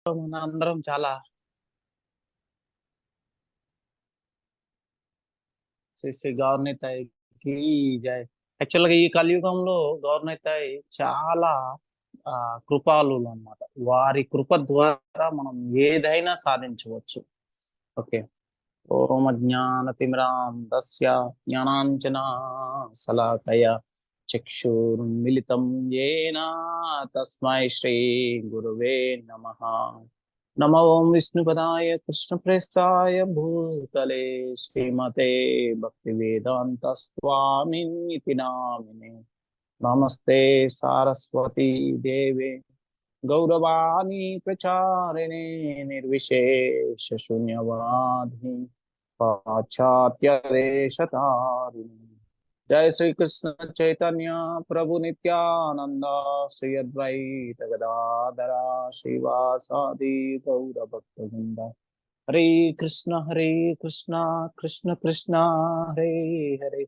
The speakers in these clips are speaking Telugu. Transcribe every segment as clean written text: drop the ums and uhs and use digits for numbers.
మన అందరం చాలా శ్రీ గౌరవనీతాయికి జై. యాక్చువల్ గా ఈ కలియుగంలో గౌరవనీతాయి చాలా ఆ కృపాలులు అన్నమాట. వారి కృప ద్వారా మనం ఏదైనా సాధించవచ్చు. ఓకే. ఓం అజ్ఞానతిమిరాం దస్య జ్ఞానాంజన శలాకయ చక్షుర్మిలితం యేన తస్మై శ్రీ గురువే నమః. నమో ఓం విష్ణుపదాయ కృష్ణప్రేష్టాయ భూతలే శ్రీమతే భక్తి వేదాంత స్వామినితి నామినే. నమస్తే సారస్వతి దేవే గౌరవాణి ప్రచారిణే నిర్విశేష శూన్యవాది పాశ్చాత్య దేశతారిణి. జయ శ్రీకృష్ణ చైతన్య ప్రభు నిత్యానంద శ్రీ అద్వైత గదాధర శ్రీవాసాది గౌర భక్తవృంద. హరే కృష్ణ కృష్ణ కృష్ణ హరే హరే,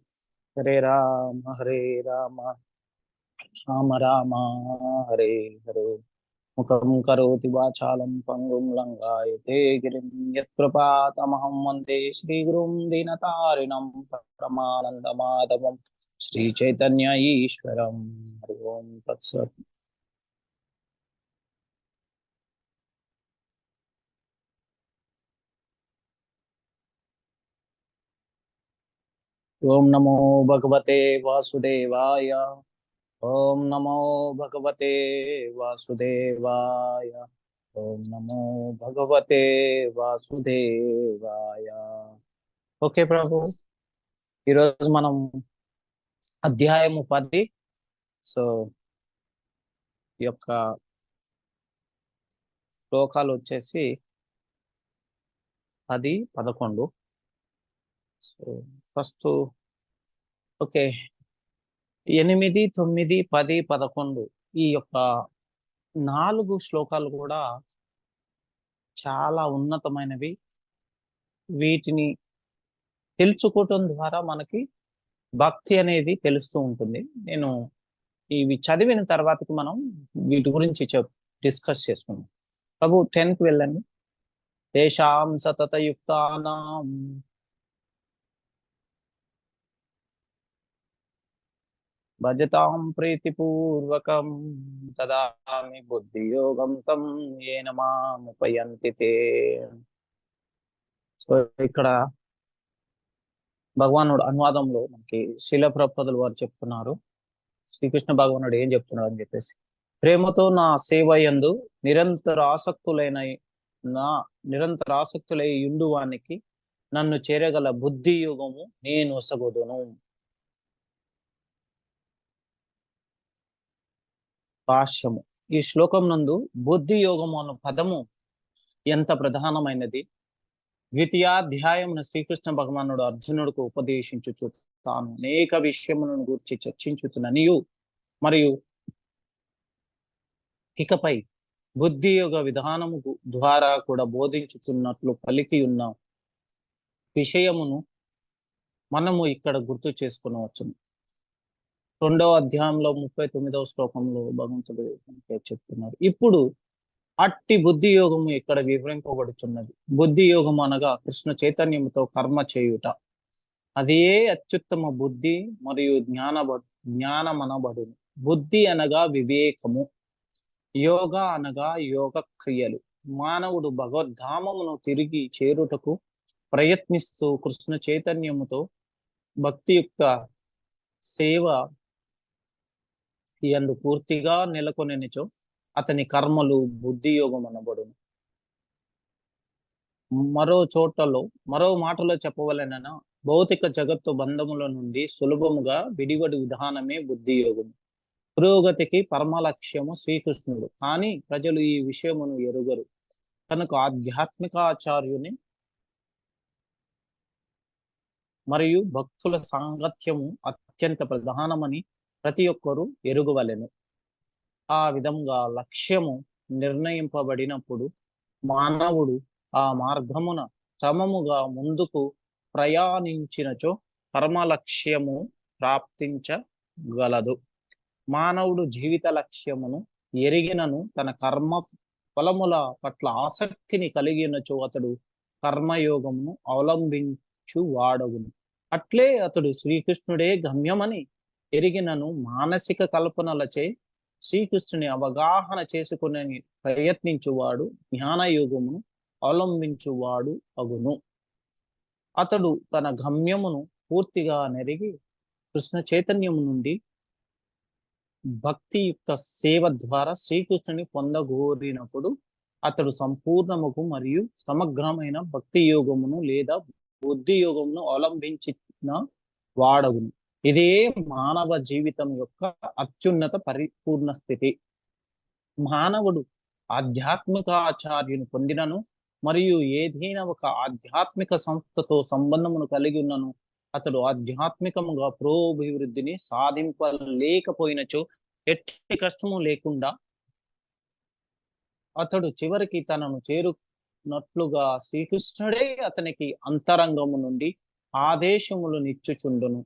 హరే రామ రామ రామ రామ హరే హరే. ముఖం కరోతి వాచాలం పంగుం లంఘాయతే గిరిం యత్కృపాతమహం వందే శ్రీగురుం దీనతారిణం పరమానందమాధవం శ్రీ చైతన్య ఈశ్వరం. హరి ఓం తత్సత్. ఓం నమో భగవతే వాసుదేవాయ. ఓం నమో భగవతే వాసుదేవాయ. ఓం నమో భగవతే వాసుదేవాయ. ఓకే ప్రభు, ఈరోజు మనం అధ్యాయము 10. సో ఈ యొక్క శ్లోకాలు వచ్చేసి 10, 11. సో ఫస్ట్ ఓకే, 8, 9, 10, 11 ఈ యొక్క 4 శ్లోకాలు కూడా చాలా ఉన్నతమైనవి. వీటిని తెలుసుకోవటం ద్వారా మనకి భక్తి అనేది తెలుస్తూ ఉంటుంది. నేను ఇవి చదివిన తర్వాతకి మనం వీటి గురించి డిస్కస్ చేసుకున్నాం. ప్రభు 10కి వెళ్ళండి. తేషాం సతతయుక్తానాం భజతాం ప్రీతిపూర్వకం తదామి బుద్ధియోగం తం ఏన మాముపయంతి తే. సో ఇక్కడ భగవానుడు అనువాదంలో మనకి శీల ప్రభుపాదుల వారు చెప్తున్నారు, శ్రీకృష్ణ భగవానుడు ఏం చెప్తున్నాడు అని చెప్పేసి. ప్రేమతో నా సేవ యందు నిరంతర ఆసక్తులై యుండువానికి నన్ను చేరగల బుద్ధి యోగము నేను ఒసగొదును. భాష్యము. ఈ శ్లోకం నందు బుద్ధి యోగము అన్న పదము ఎంత ప్రధానమైనది. ద్వితీయాధ్యాయమున శ్రీకృష్ణ భగవానుడు అర్జునుడికి ఉపదేశించుచు తాను అనేక విషయములను గురించి చర్చించుతున్ననియు మరియు ఇకపై బుద్ధి యోగ విధానము ద్వారా కూడా బోధించుతున్నట్లు పలికి ఉన్న విషయమును మనము ఇక్కడ గుర్తు చేసుకునవచ్చును. 2వ అధ్యాయంలో 39వ శ్లోకంలో భగవంతుడు చెప్తున్నారు. ఇప్పుడు అట్టి బుద్ధి యోగము ఇక్కడ వివరింపబడుచున్నది. బుద్ధి యోగము అనగా కృష్ణ చైతన్యముతో కర్మ చేయుట. అదే అత్యుత్తమ బుద్ధి మరియు జ్ఞానమనబడును. బుద్ధి అనగా వివేకము, యోగ అనగా యోగ క్రియలు. మానవుడు భగవద్ధామమును తిరిగి చేరుటకు ప్రయత్నిస్తూ కృష్ణ చైతన్యముతో భక్తియుక్త సేవ యందు పూర్తిగా నెలకొనిచో అతని కర్మలు బుద్ధి యోగం అనబడును. మరో మాటలో చెప్పవలెనన భౌతిక జగత్తు బంధముల నుండి సులభముగా విడివడి విధానమే బుద్ధి యోగము. పురోగతికి పరమ లక్ష్యము శ్రీకృష్ణుడు, కానీ ప్రజలు ఈ విషయమును ఎరుగరు. కనుక ఆధ్యాత్మికాచార్యుని మరియు భక్తుల సాంగత్యము అత్యంత ప్రధానమని ప్రతి ఒక్కరూ ఎరుగవలెను. ఆ విధంగా లక్ష్యము నిర్ణయింపబడినప్పుడు మానవుడు ఆ మార్గమున క్రమముగా ముందుకు ప్రయాణించినచో పరమ లక్ష్యము ప్రాప్తించగలదు. మానవుడు జీవిత లక్ష్యమును ఎరిగినను తన కర్మ ఫలముల పట్ల ఆసక్తిని కలిగి ఉన్నచో అతడు కర్మయోగమును అవలంబించు వాడగును. అట్లే అతడు శ్రీకృష్ణుడే గమ్యమని ఎరిగినను మానసిక కల్పనలచే శ్రీకృష్ణుని అవగాహన చేసుకుని ప్రయత్నించువాడు జ్ఞానయోగమును అవలంబించువాడు అగును. అతడు తన గమ్యమును పూర్తిగా నెరిగి కృష్ణ చైతన్యము నుండి భక్తియుక్త సేవ ద్వారా శ్రీకృష్ణుని పొందగోరినప్పుడు అతడు సంపూర్ణముకు మరియు సమగ్రమైన భక్తి యోగమును లేదా బుద్ధి యోగమును అవలంబించిన వాడగును. ఇదే మానవ జీవితం యొక్క అత్యున్నత పరిపూర్ణ స్థితి. మానవుడు ఆధ్యాత్మిక ఆచార్యుని పొందినను మరియు ఏదైనా ఒక ఆధ్యాత్మిక సంస్థతో సంబంధమును కలిగి ఉన్నను అతడు ఆధ్యాత్మికముగా పురోభివృద్ధిని సాధింపలేకపోయినచో ఎట్టి కష్టము లేకుండా అతడు చివరికి తనను చేరునట్లుగా శ్రీకృష్ణుడే అతనికి అంతరంగము నుండి ఆదేశములు నిచ్చుచుండును.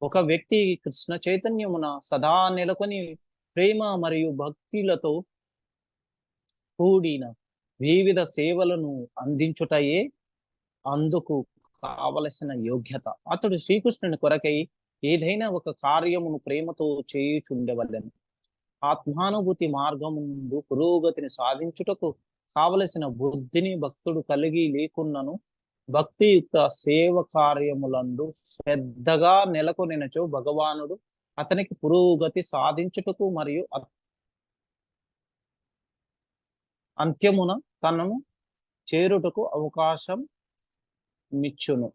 ఒక వ్యక్తి కృష్ణ చైతన్యమున సదా నెలకొని ప్రేమ మరియు భక్తులతో కూడిన వివిధ సేవలను అందించుటయే అందుకు కావలసిన యోగ్యత. అతడు శ్రీకృష్ణుని కొరకై ఏదైనా ఒక కార్యమును ప్రేమతో చేయుచుండవలెను. ఆత్మానుభూతి మార్గము ముందు పురోగతిని సాధించుటకు కావలసిన బుద్ధిని భక్తుడు కలిగి లేకున్నను భక్తియుక్త సేవ కార్యములందు శ్రద్ధగా నెలకొనినచో భగవానుడు అతనికి పురోగతి సాధించుటకు మరియు అంత్యమున తనను చేరుటకు అవకాశం మిచ్చును.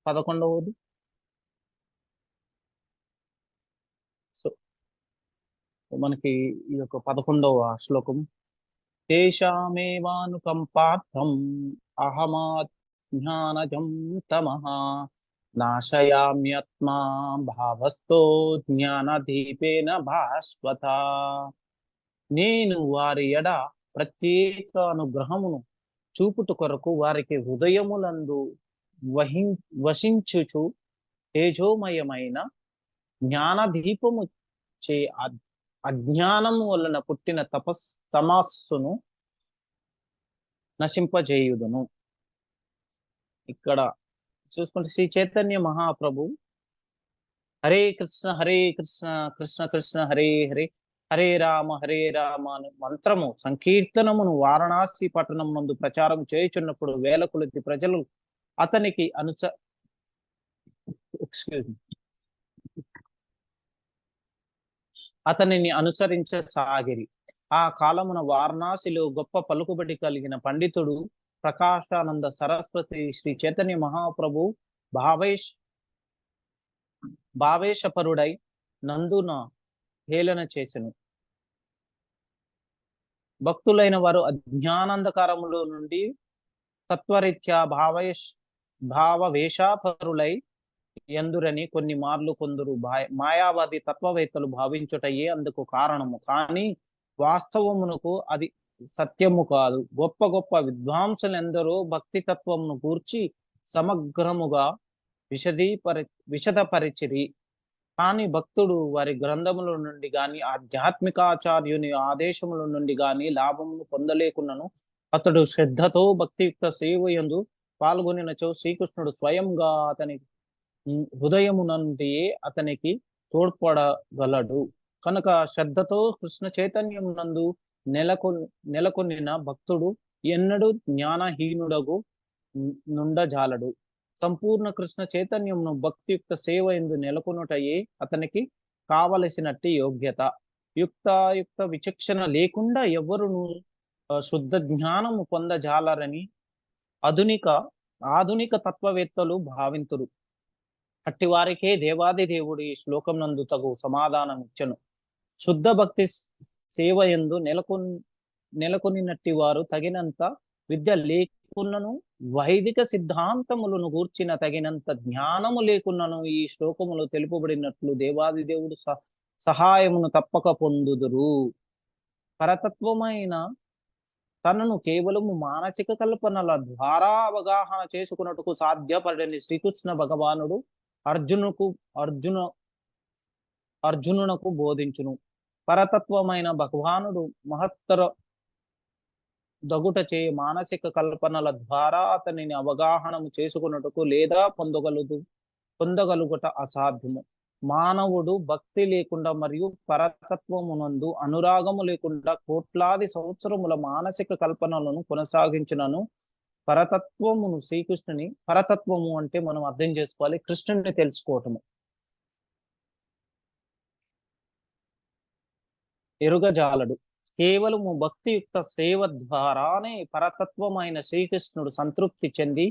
11వది. సో మనకి ఈ యొక్క 11వ శ్లోకం తేషామేవానుకంపార్థం అహమాజ్ఞానజం తమః నాశయామ్యత్మా భావస్థో జ్ఞానదీపేన భాస్వత. నేను వారి ఎడ ప్రత్యేక అనుగ్రహమును చూపుట కొరకు వారికి హృదయములందు వశించుచు తేజోమయమైన జ్ఞానదీపము చే అజ్ఞానము వలన పుట్టిన తమస్సును నశింపజేయుదును. ఇక్కడ చూసుకుంటే శ్రీ చైతన్య మహాప్రభు హరే కృష్ణ కృష్ణ కృష్ణ హరే హరే హరే రామ అను మంత్రము సంకీర్తనమును వారణాసి పట్టణం నందు ప్రచారం చేయుచున్నప్పుడు వేల కొలది ప్రజలు అతనికి అతనిని అనుసరించసాగిరి. ఆ కాలమున వారణాసిలో గొప్ప పలుకుబడి కలిగిన పండితుడు ప్రకాశానంద సరస్వతి శ్రీ చైతన్య మహాప్రభు భావేశపరుడై నందున హేళన చేసెను. భక్తులైన వారు అజ్ఞానంధకారములో నుండి తత్వరీత్యా భావవేషాపరులై ఎందురని కొన్ని మార్లు కొందరు మాయావాది తత్వవేత్తలు భావించుటయే అందుకు కారణము. కానీ వాస్తవమునకు అది సత్యము కాదు. గొప్ప గొప్ప విద్వాంసులు ఎందరో భక్తి తత్వమును గూర్చి సమగ్రముగా విశదపరిచిరి. కానీ భక్తుడు వారి గ్రంథముల నుండి గాని ఆధ్యాత్మికాచార్యుని ఆదేశముల నుండి గాని లాభమును పొందలేకున్నను అతడు శ్రద్ధతో భక్తియుక్త సేవయందు పాల్గొనినచో శ్రీకృష్ణుడు స్వయంగా అతని హృదయము నుండి అతనికి తోడ్పడగలడు. కనుక శ్రద్ధతో కృష్ణ చైతన్యం నందు నెలకొనిన భక్తుడు ఎన్నడూ జ్ఞానహీనుడగు నుండజాలడు. సంపూర్ణ కృష్ణ చైతన్యమును భక్తియుక్త సేవ ఎందు నెలకొనుటయే అతనికి కావలసినట్టి యోగ్యత. యుక్తాయుక్త విచక్షణ లేకుండా ఎవరును శుద్ధ జ్ఞానము పొందజాలరని ఆధునిక తత్వవేత్తలు భావింతురు. అట్టి వారికే దేవాది దేవుడు ఈ శ్లోకం నందు తగు సమాధానం ఇచ్చను. శుద్ధ భక్తి సేవ ఎందు నెలకొనినట్టి వారు తగినంత విద్య లేకున్నను వైదిక సిద్ధాంతములను గూర్చిన తగినంత జ్ఞానము లేకున్నను ఈ శ్లోకములో తెలుపబడినట్లు దేవాది దేవుడు సహాయమును తప్పక పొందుదురు. పరతత్వమైన తనను కేవలము మానసిక కల్పనల ద్వారా అవగాహన చేసుకున్నట్టుకు సాధ్యపడని శ్రీకృష్ణ భగవానుడు అర్జునునకు బోధించును. పరతత్వమైన భగవానుడు మహత్తర దగుటచే మానసిక కల్పనల ద్వారా అతనిని అవగాహనము చేసుకున్నటకు లేదా పొందగలుగుట అసాధ్యము. మానవుడు భక్తి లేకుండా మరియు పరతత్వమునందు అనురాగము లేకుండా కోట్లాది సంవత్సరముల మానసిక కల్పనలను కొనసాగించినను పరతత్వము అంటే మనం అర్థం చేసుకోవాలి, కృష్ణుని తెలుసుకోవటము. ఎరుగజాలడు. కేవలము భక్తియుక్త సేవ ద్వారానే పరతత్వమైన శ్రీకృష్ణుడు సంతృప్తి చెంది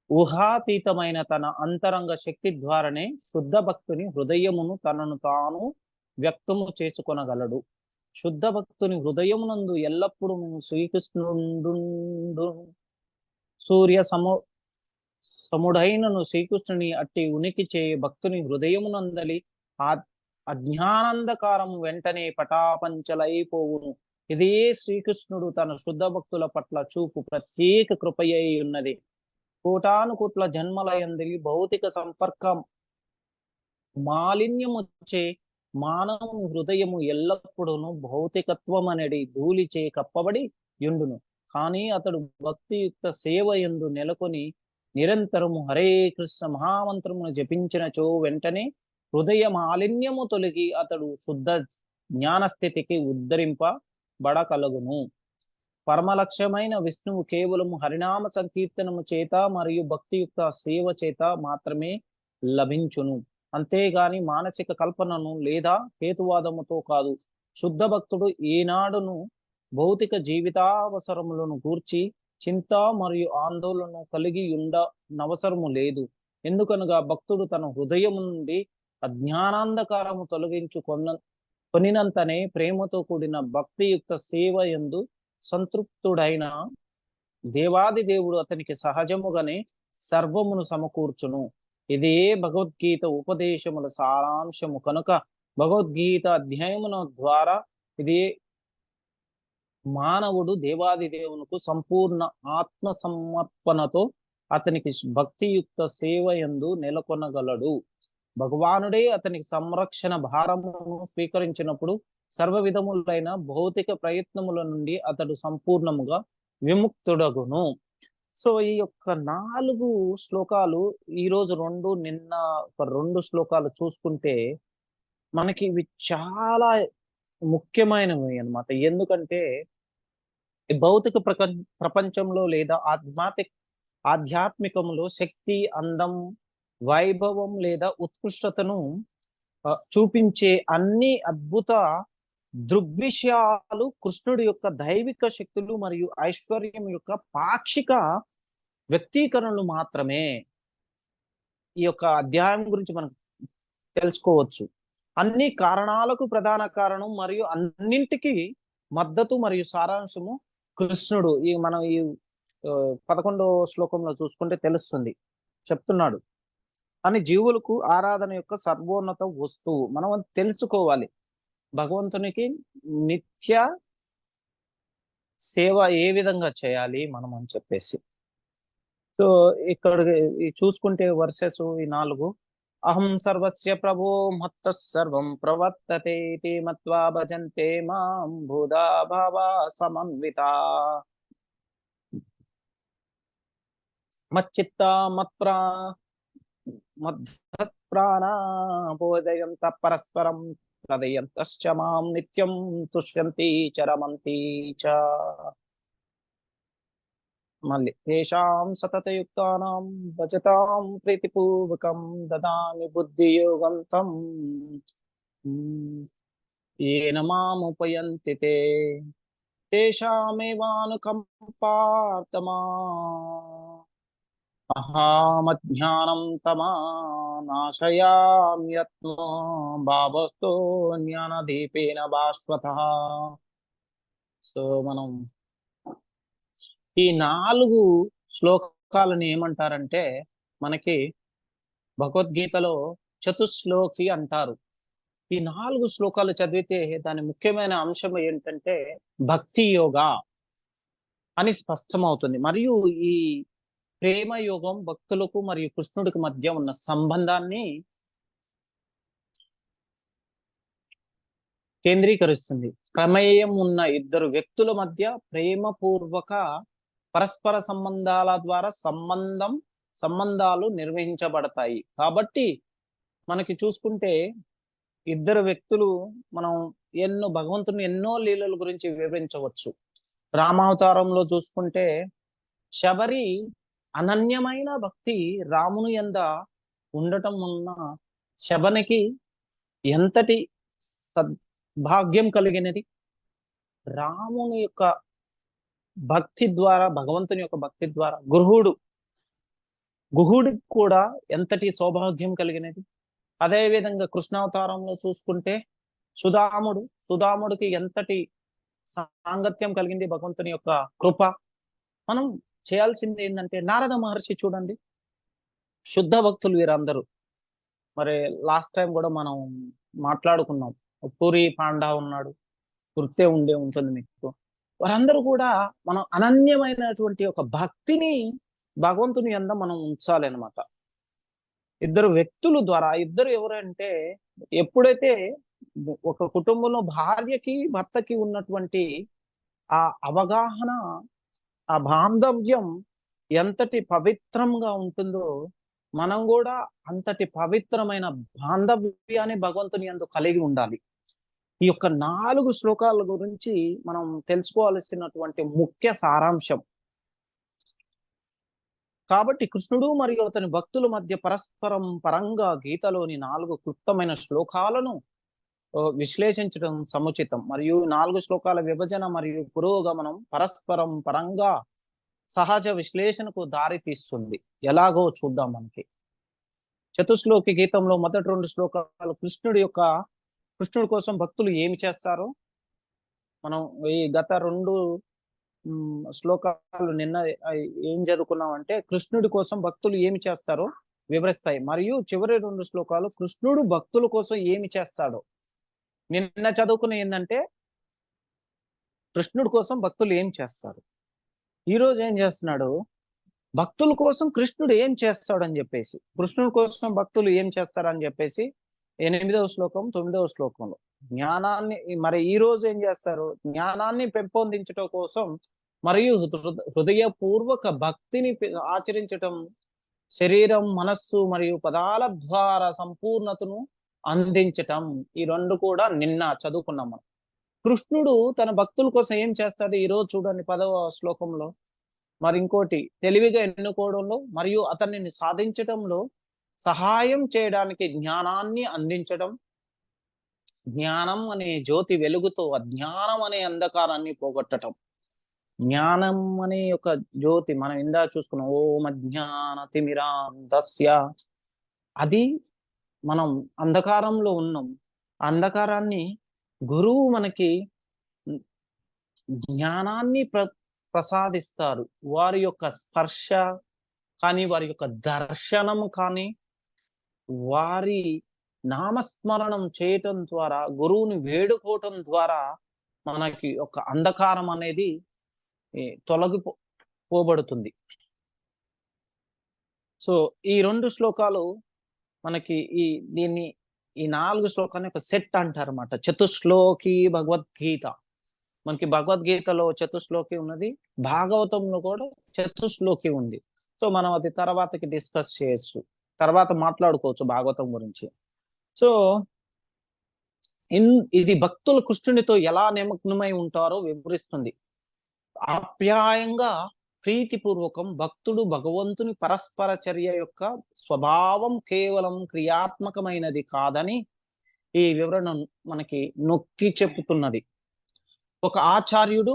ఊహాతీతమైన తన అంతరంగ శక్తి ద్వారానే శుద్ధ భక్తుని హృదయమును తనను తాను వ్యక్తము చేసుకొనగలడు. శుద్ధ భక్తుని హృదయమునందు ఎల్లప్పుడూ శ్రీకృష్ణుడు సూర్య సముడైనను శ్రీకృష్ణుని అట్టి ఉనికి చే భక్తుని హృదయమునందలి ఆ అజ్ఞానందకారము వెంటనే పటాపంచలైపోవును. ఇదే శ్రీకృష్ణుడు తన శుద్ధ భక్తుల పట్ల చూపు ప్రత్యేక కృపయై ఉన్నది. కోటాను కోట్ల జన్మలయందలి భౌతిక సంపర్కం మాలిన్యముచ్చే మానవుని హృదయము ఎల్లప్పుడూ భౌతికత్వం అనేది ధూళిచే కప్పబడి యుండును. కానీ అతడు భక్తియుక్త సేవ యందు నెలకొని నిరంతరము హరే కృష్ణ మహామంత్రమును జపించినచో వెంటనే హృదయ మాలిన్యము తొలగి అతడు శుద్ధ జ్ఞానస్థితికి ఉద్ధరింపబడకలుగును. పరమలక్ష్యమైన విష్ణువు కేవలము హరినామ సంకీర్తనము చేత మరియు భక్తియుక్త సేవ చేత మాత్రమే లభించును, అంతేగాని మానసిక కల్పనను లేదా హేతువాదముతో కాదు. శుద్ధ భక్తుడు ఏనాడును భౌతిక జీవితావసరములను గూర్చి చింత మరియు ఆందోళన కలిగి ఉండనవసరము లేదు. ఎందుకనగా భక్తుడు తన హృదయం నుండి అజ్ఞానాంధకారము కొనినంతనే ప్రేమతో కూడిన భక్తియుక్త సేవ యందు సంతృప్తుడైన దేవాది దేవుడు అతనికి సహజముగానే సర్వమును సమకూర్చును. ఇదే భగవద్గీత ఉపదేశముల సారాంశము కనుక భగవద్గీత అధ్యాయమున ద్వారా ఇదే మానవుడు దేవాది దేవునికి సంపూర్ణ ఆత్మ సమర్పణతో అతనికి భక్తియుక్త సేవ యందు నెలకొనగలడు. భగవానుడే అతనికి సంరక్షణ భారమును స్వీకరించినప్పుడు సర్వ విధములైన భౌతిక ప్రయత్నముల నుండి అతడు సంపూర్ణముగా విముక్తుడగును. సో ఈ యొక్క 4 శ్లోకాలు ఈరోజు నిన్న ఒక 2 శ్లోకాలు చూసుకుంటే మనకి ఇవి చాలా ముఖ్యమైనవి అన్నమాట. ఎందుకంటే భౌతిక ప్రపంచంలో లేదా ఆధ్యాత్మికంలో శక్తి, అందం, వైభవం లేదా ఉత్కృష్టతను చూపించే అన్ని అద్భుత దృగ్విషయాలు కృష్ణుడి యొక్క దైవిక శక్తులు మరియు ఐశ్వర్యం యొక్క పాక్షిక వ్యక్తీకరణలు మాత్రమే. ఈ యొక్క అధ్యాయం గురించి మనం తెలుసుకోవచ్చు. అన్ని కారణాలకు ప్రధాన కారణం మరియు అన్నింటికి మద్దతు మరియు సారాంశము కృష్ణుడు. మనం ఈ 11వ శ్లోకంలో చూసుకుంటే తెలుస్తుంది, చెప్తున్నాడు అని జీవులకు ఆరాధన యొక్క సర్వోన్నత వస్తువు మనం తెలుసుకోవాలి. భగవంతునికి నిత్య సేవ ఏ విధంగా చేయాలి మనం అని చెప్పేసి. సో ఇక్కడ చూసుకుంటే వర్సెస్ ఈ 4 అహం సర్వస్య ప్రభో మత్త సర్వం ప్రవర్తతే మత్వా భజంతే మాం భూదా భావా సమన్విత మచ్చిత్త మద్ప్రాణా బోధయంత పరస్పరం తదయంతశ్చ మాం నిత్యం తుష్యంతి చరమంతి చ. మళ్ళీ తేషాం సతతయుక్తానాం భజతాం ప్రీతిపూర్వకం దదామి బుద్ధియోగం తం ఏన మాముపయంతి తే తేషామేవానుకంపార్తమా అహామజ్ఞానం తమా నాశయామ్యత్మో భావస్తో జ్ఞానదీపేన భాస్వతః. సో మనం ఈ 4 శ్లోకాలను ఏమంటారంటే మనకి భగవద్గీతలో చతుశ్లోకి అంటారు. ఈ 4 శ్లోకాలు చదివితే దాని ముఖ్యమైన అంశం ఏంటంటే భక్తి యోగా అని స్పష్టమవుతుంది. మరియు ఈ ప్రేమ యోగం భక్తులకు మరియు కృష్ణుడికి మధ్య ఉన్న సంబంధాన్ని కేంద్రీకరిస్తుంది. ప్రమేయం ఉన్న ఇద్దరు వ్యక్తుల మధ్య ప్రేమపూర్వక పరస్పర సంబంధాల ద్వారా సంబంధాలు నిర్వహించబడతాయి. కాబట్టి మనకి చూసుకుంటే ఇద్దరు వ్యక్తులు మనం భగవంతుని ఎన్నో లీలల గురించి వివరించవచ్చు. రామావతారంలో చూసుకుంటే శబరి అనన్యమైన భక్తి రాముని యంద ఉండటం వలన శబనికి ఎంతటి సద్భాగ్యం కలిగినది. రాముని యొక్క భక్తి ద్వారా, భగవంతుని యొక్క భక్తి ద్వారా గుహుడికి కూడా ఎంతటి సౌభాగ్యం కలిగినది. అదే విధంగా కృష్ణావతారంలో చూసుకుంటే సుధాముడికి ఎంతటి సాంగత్యం కలిగింది భగవంతుని యొక్క కృప. మనం చేయాల్సింది ఏంటంటే, నారద మహర్షి చూడండి, శుద్ధ భక్తులు వీరందరూ. మరి లాస్ట్ టైం కూడా మనం మాట్లాడుకున్నాం, పూరి పాండా ఉన్నాడు, గుర్తే ఉంటుంది మీకు. వారందరూ కూడా మనం అనన్యమైనటువంటి ఒక భక్తిని భగవంతుని యందు మనం ఉంచాలి అనమాట. ఇద్దరు వ్యక్తుల ద్వారా, ఇద్దరు ఎవరంటే, ఎప్పుడైతే ఒక కుటుంబంలో భార్యకి భర్తకి ఉన్నటువంటి ఆ అవగాహన, ఆ బాంధవ్యం ఎంతటి పవిత్రంగా ఉంటుందో, మనం కూడా అంతటి పవిత్రమైన బాంధవ్యాన్ని భగవంతుని యందు కలిగి ఉండాలి. ఈ యొక్క 4 శ్లోకాల గురించి మనం తెలుసుకోవాల్సినటువంటి ముఖ్య సారాంశం. కాబట్టి కృష్ణుడు మరియు అతని భక్తుల మధ్య పరస్పరం పరంగా గీతలోని 4 క్లుప్తమైన శ్లోకాలను విశ్లేషించడం సముచితం. మరియు 4 శ్లోకాల విభజన మరియు పురోగమనం పరస్పరం పరంగా సహజ విశ్లేషణకు దారి తీస్తుంది. ఎలాగో చూద్దాం. మనకి చతుశ్లోకి గీతంలో మొదటి 2 శ్లోకాలు కృష్ణుడి కోసం భక్తులు ఏమి చేస్తారో మనం ఈ గత 2 శ్లోకాలు నిన్న ఏం చదువుకున్నామంటే, కృష్ణుడి కోసం భక్తులు ఏమి చేస్తారో వివరిస్తాయి. మరియు చివరి 2 శ్లోకాలు కృష్ణుడు భక్తుల కోసం ఏమి చేస్తాడో. నిన్న చదువుకున్న ఏంటంటే, కృష్ణుడి కోసం భక్తులు ఏం చేస్తారు, ఈ రోజు ఏం చేస్తున్నాడు, భక్తుల కోసం కృష్ణుడు ఏం చేస్తాడు అని చెప్పేసి, కృష్ణుడి కోసం భక్తులు ఏం చేస్తారని చెప్పేసి 8వ శ్లోకం 9వ శ్లోకంలో జ్ఞానాన్ని, మరి ఈ రోజు ఏం చేస్తారు, జ్ఞానాన్ని పెంపొందించడం కోసం మరియు హృదయపూర్వక భక్తిని ఆచరించటం, శరీరం, మనస్సు మరియు పదాల ద్వారా సంపూర్ణతను అందించటం. ఈ 2 కూడా నిన్న చదువుకున్నాం మనం. కృష్ణుడు తన భక్తుల కోసం ఏం చేస్తాడు ఈ రోజు చూడండి 10వ శ్లోకంలో. మరి ఇంకోటి, తెలివిగా ఎన్నుకోవడంలో మరియు అతన్ని సాధించటంలో సహాయం చేయడానికి జ్ఞానాన్ని అందించడం. జ్ఞానం అనే జ్యోతి వెలుగుతో అజ్ఞానం అనే అంధకారాన్ని పోగొట్టడం. జ్ఞానం అనే ఒక జ్యోతి మనం ఇందా చూసుకున్నాం, ఓం అజ్ఞాన తిమిరాంధస్య. అది మనం అంధకారంలో ఉన్నాం. అంధకారాన్ని గురువు మనకి జ్ఞానాన్ని ప్రసాదిస్తారు. వారి యొక్క స్పర్శ కానీ, వారి యొక్క దర్శనం కానీ, వారి నామస్మరణం చేయటం ద్వారా, గురువుని వేడుకోవటం ద్వారా మనకి ఒక అంధకారం అనేది తొలగిపోబడుతుంది. సో ఈ 2 శ్లోకాలు మనకి దీన్ని ఈ 4 శ్లోకాన్ని ఒక సెట్ అంటారు అన్నమాట. చతుశ్లోకి భగవద్గీత. మనకి భగవద్గీతలో చతుశ్లోకి ఉన్నది, భాగవతంలో కూడా చతుశ్లోకి ఉంది. సో మనం అది తర్వాతకి డిస్కస్ చేయొచ్చు, తర్వాత మాట్లాడుకోవచ్చు భాగవతం గురించి. సో ఇది భక్తులు కృష్ణునితో ఎలా నిమగ్నమై ఉంటారో వివరిస్తుంది. ఆప్యాయంగా, ప్రీతిపూర్వకం భక్తుడు భగవంతుని పరస్పర చర్య యొక్క స్వభావం కేవలం క్రియాత్మకమైనది కాదని ఈ వివరణ మనకి నొక్కి చెప్పుతున్నది. ఒక ఆచార్యుడు,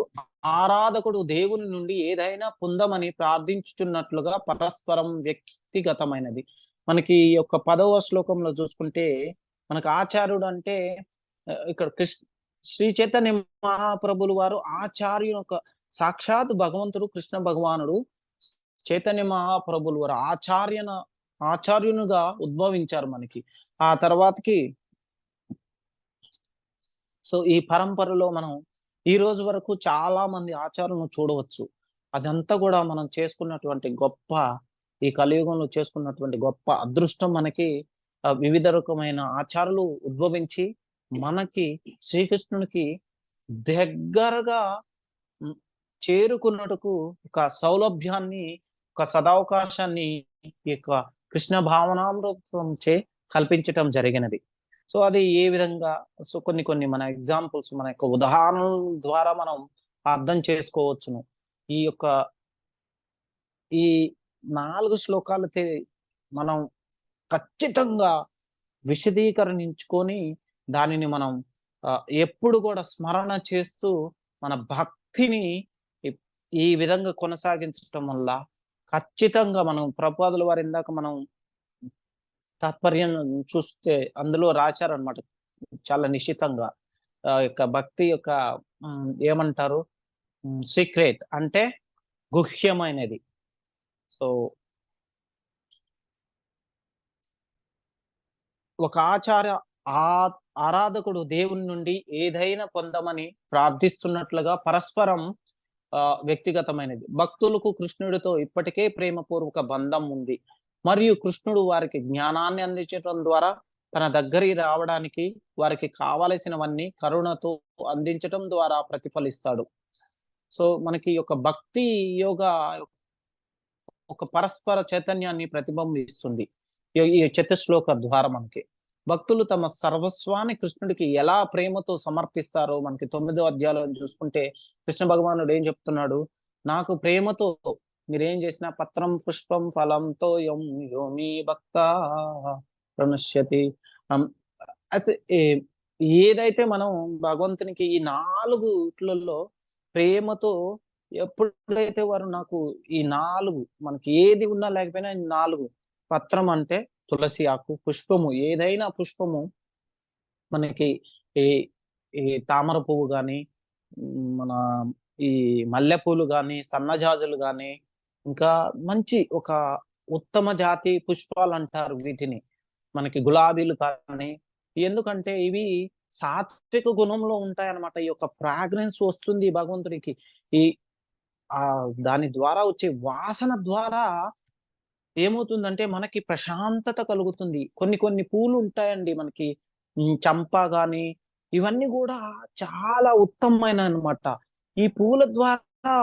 ఆరాధకుడు దేవుని నుండి ఏదైనా పొందమని ప్రార్థించుతున్నట్లుగా పరస్పరం వ్యక్తిగతమైనది. మనకి ఈ యొక్క 10వ శ్లోకంలో చూసుకుంటే, మనకు ఆచార్యుడు అంటే ఇక్కడ శ్రీ చైతన్య మహాప్రభులు వారు ఆచార్యుని యొక్క సాక్షాత్ భగవంతుడు కృష్ణ భగవానుడు చైతన్య మహాప్రభులు వారు ఆచార్యునిగా ఉద్భవించారు మనకి. ఆ తర్వాతకి సో ఈ పరంపరలో మనం ఈ రోజు వరకు చాలా మంది ఆచార్యులను చూడవచ్చు. అదంతా కూడా మనం చేసుకున్నటువంటి గొప్ప, ఈ కలియుగంలో చేసుకున్నటువంటి గొప్ప అదృష్టం. మనకి వివిధ రకమైన ఆచారాలు ఉద్భవించి మనకి శ్రీకృష్ణునికి దగ్గరగా చేరుకున్నట్టుకు ఒక సౌలభ్యాన్ని, ఒక సదవకాశాన్ని ఈ యొక్క కృష్ణ భావనామృతం చే కల్పించటం జరిగినది. సో అది ఏ విధంగా, సో కొన్ని కొన్ని మన ఎగ్జాంపుల్స్, మన యొక్క ఉదాహరణల ద్వారా మనం అర్థం చేసుకోవచ్చును. ఈ యొక్క ఈ 4 శ్లోకాలు మనం ఖచ్చితంగా విశదీకరించుకొని దానిని మనం ఎప్పుడు కూడా స్మరణ చేస్తూ మన భక్తిని ఈ విధంగా కొనసాగించటం వల్ల ఖచ్చితంగా మనం ప్రభుపాదుల వారి ఇందాక మనం తాత్పర్యం చూస్తే అందులో రాశారనమాట చాలా నిశ్చితంగా. యొక్క భక్తి యొక్క ఏమంటారు, సీక్రెట్ అంటే గుహ్యమైనది. సో ఒక ఆరాధకుడు దేవుని నుండి ఏదైనా పొందమని ప్రార్థిస్తున్నట్లుగా పరస్పరం వ్యక్తిగతమైనది. భక్తులకు కృష్ణుడితో ఇప్పటికే ప్రేమపూర్వక బంధం ఉంది. మరియు కృష్ణుడు వారికి జ్ఞానాన్ని అందించడం ద్వారా తన దగ్గరికి రావడానికి వారికి కావలసినవన్నీ కరుణతో అందించటం ద్వారా ప్రతిఫలిస్తాడు. సో మనకి ఒక భక్తి యోగ ఒక పరస్పర చైతన్యాన్ని ప్రతిబింబిస్తుంది ఈ చతుశ్లోక ద్వారా. మనకి భక్తులు తమ సర్వస్వాన్ని కృష్ణుడికి ఎలా ప్రేమతో సమర్పిస్తారో మనకి 9వ అధ్యాయంలో చూసుకుంటే కృష్ణ భగవానుడు ఏం చెప్తున్నాడు, నాకు ప్రేమతో మీరేం చేసినా పత్రం పుష్పం ఫలంతో యోమి భక్త ప్రణశ్యతి. అయితే ఏదైతే మనం భగవంతునికి ఈ 4 ప్రేమతో ఎప్పుడైతే వారు నాకు ఈ 4 మనకి ఏది ఉన్నా లేకపోయినా 4 పత్రం అంటే తులసి ఆకు, పుష్పము ఏదైనా పుష్పము మనకి ఈ ఈ తామర పువ్వు గాని, మన ఈ మల్లె పూలు గాని, సన్నజాజులు గాని, ఇంకా మంచి ఒక ఉత్తమ జాతి పుష్పాలు అంటారు వీటిని. మనకి గులాబీలు కానీ, ఎందుకంటే ఇవి సాత్విక గుణంలో ఉంటాయన్నమాట. ఈ యొక్క ఫ్రాగ్రెన్స్ వస్తుంది భగవంతుడికి. ఈ దాని ద్వారా వచ్చే వాసన ద్వారా ఏమవుతుందంటే మనకి ప్రశాంతత కలుగుతుంది. కొన్ని కొన్ని పూలు ఉంటాయండి మనకి, చంపా గాని ఇవన్నీ కూడా చాలా ఉత్తమమైన అన్నమాట. ఈ పూల ద్వారా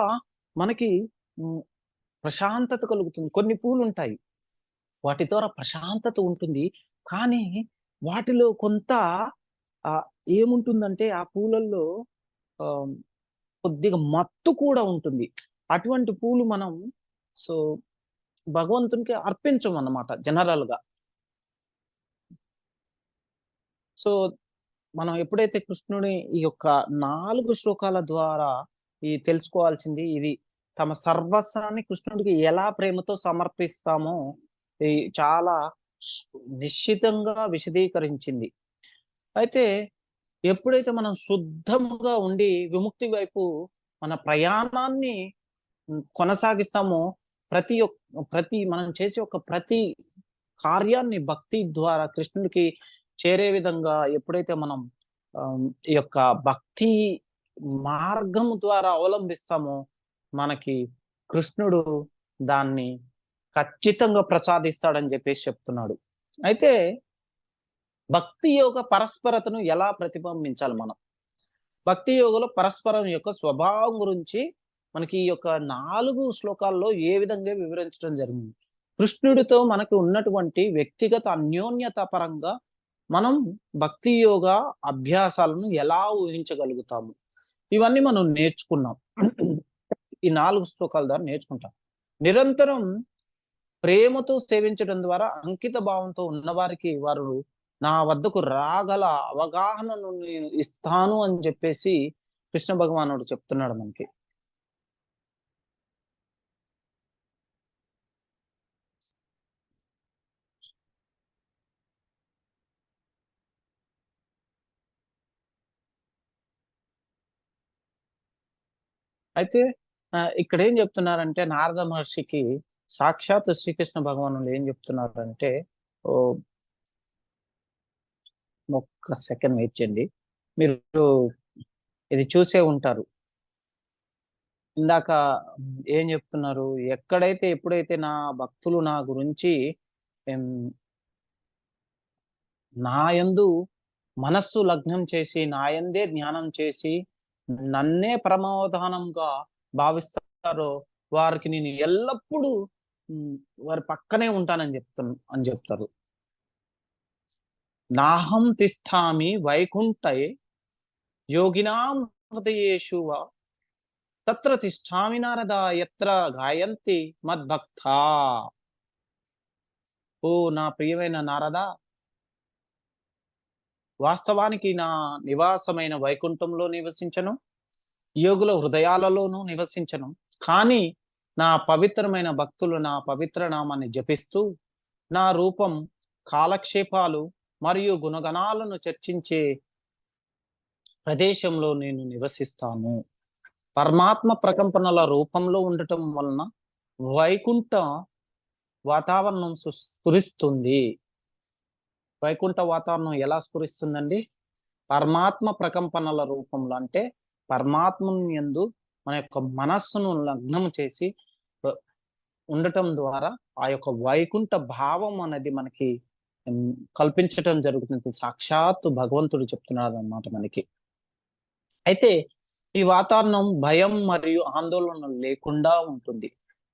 మనకి ప్రశాంతత కలుగుతుంది. కొన్ని పూలు ఉంటాయి వాటి ద్వారా ప్రశాంతత ఉంటుంది. కానీ వాటిలో కొంత ఏముంటుందంటే ఆ పూలల్లో కొద్దిగా మత్తు కూడా ఉంటుంది. అటువంటి పూలు మనం సో భగవంతునికి అర్పించం అన్నమాట జనరల్ గా. సో మనం ఎప్పుడైతే కృష్ణుడి ఈ యొక్క 4 శ్లోకాల ద్వారా తెలుసుకోవాల్సింది ఇది, తమ సర్వస్వాన్ని కృష్ణుడికి ఎలా ప్రేమతో సమర్పిస్తామో చాలా నిశ్చితంగా విశదీకరించింది. అయితే ఎప్పుడైతే మనం శుద్ధముగా ఉండి విముక్తి వైపు మన ప్రయాణాన్ని కొనసాగిస్తామో, ప్రతి మనం చేసే ప్రతి కార్యాన్ని భక్తి ద్వారా కృష్ణుడికి చేరే విధంగా ఎప్పుడైతే మనం ఈ యొక్క భక్తి మార్గం ద్వారా అవలంబిస్తామో మనకి కృష్ణుడు దాన్ని ఖచ్చితంగా ప్రసాదిస్తాడని చెప్పేసి చెప్తున్నాడు. అయితే భక్తి యోగ పరస్పరతను ఎలా ప్రతిబింబించాలి మనం? భక్తి యోగంలో పరస్పరం యొక్క స్వభావం గురించి మనకి ఈ యొక్క 4 శ్లోకాల్లో ఏ విధంగా వివరించడం జరిగింది. కృష్ణుడితో మనకు ఉన్నటువంటి వ్యక్తిగత అన్యోన్యత పరంగా మనం భక్తి యోగ అభ్యాసాలను ఎలా ఊహించగలుగుతాము, ఇవన్నీ మనం నేర్చుకున్నాం. ఈ 4 శ్లోకాల ద్వారా నేర్చుకుంటాం. నిరంతరం ప్రేమతో సేవించడం ద్వారా అంకిత భావంతో ఉన్నవారికి వారు నా వద్దకు రాగల అవగాహనను నేను ఇస్తాను అని చెప్పేసి కృష్ణ భగవానుడు చెప్తున్నాడు మనకి. అయితే ఇక్కడ ఏం చెప్తున్నారంటే నారద మహర్షికి సాక్షాత్ శ్రీకృష్ణ భగవానుడు ఏం చెప్తున్నారంటే, ఒక్క సెకండ్ వెయిట్ చేయండి, మీరు ఇది చూసే ఉంటారు. ఇందాక ఏం చెప్తున్నారు, ఎప్పుడైతే నా భక్తులు నా గురించి నా యందు మనస్సు లగ్నం చేసి నాయందే ధ్యానం చేసి నన్నే పరమావధానంగా భావిస్తారో వారికి నేను ఎల్లప్పుడూ వారి పక్కనే ఉంటానని చెప్తారు. నాహం తిష్టామి వైకుంఠే యోగినాం హృదయేషు తత్ర తిష్టామి నారద యత్ర గాయంతి మద్భక్తా. ఓ నా ప్రియమైన నారద, వాస్తవానికి నా నివాసమైన వైకుంఠంలో నివసించను, యోగుల హృదయాలలోనూ నివసించను. కానీ నా పవిత్రమైన భక్తులు నా పవిత్ర నామాన్ని జపిస్తూ నా రూపం, కాలక్షేపాలు మరియు గుణగణాలను చర్చించే ప్రదేశంలో నేను నివసిస్తాను. పరమాత్మ ప్రకంపనల రూపంలో ఉండటం వలన వైకుంఠ వాతావరణం స్ఫురిస్తుంది. వైకుంఠ వాతావరణం ఎలా స్ఫురిస్తుందండి? పరమాత్మ ప్రకంపనల రూపంలో, అంటే పరమాత్మను యందు మన యొక్క మనస్సును లగ్నం చేసి ఉండటం ద్వారా ఆ యొక్క వైకుంఠ భావం అనేది మనకి కల్పించటం జరుగుతుంది. సాక్షాత్తు భగవంతుడు చెప్తున్నాడు అన్నమాట మనకి. అయితే ఈ వాతావరణం భయం మరియు ఆందోళన లేకుండా ఉంటుంది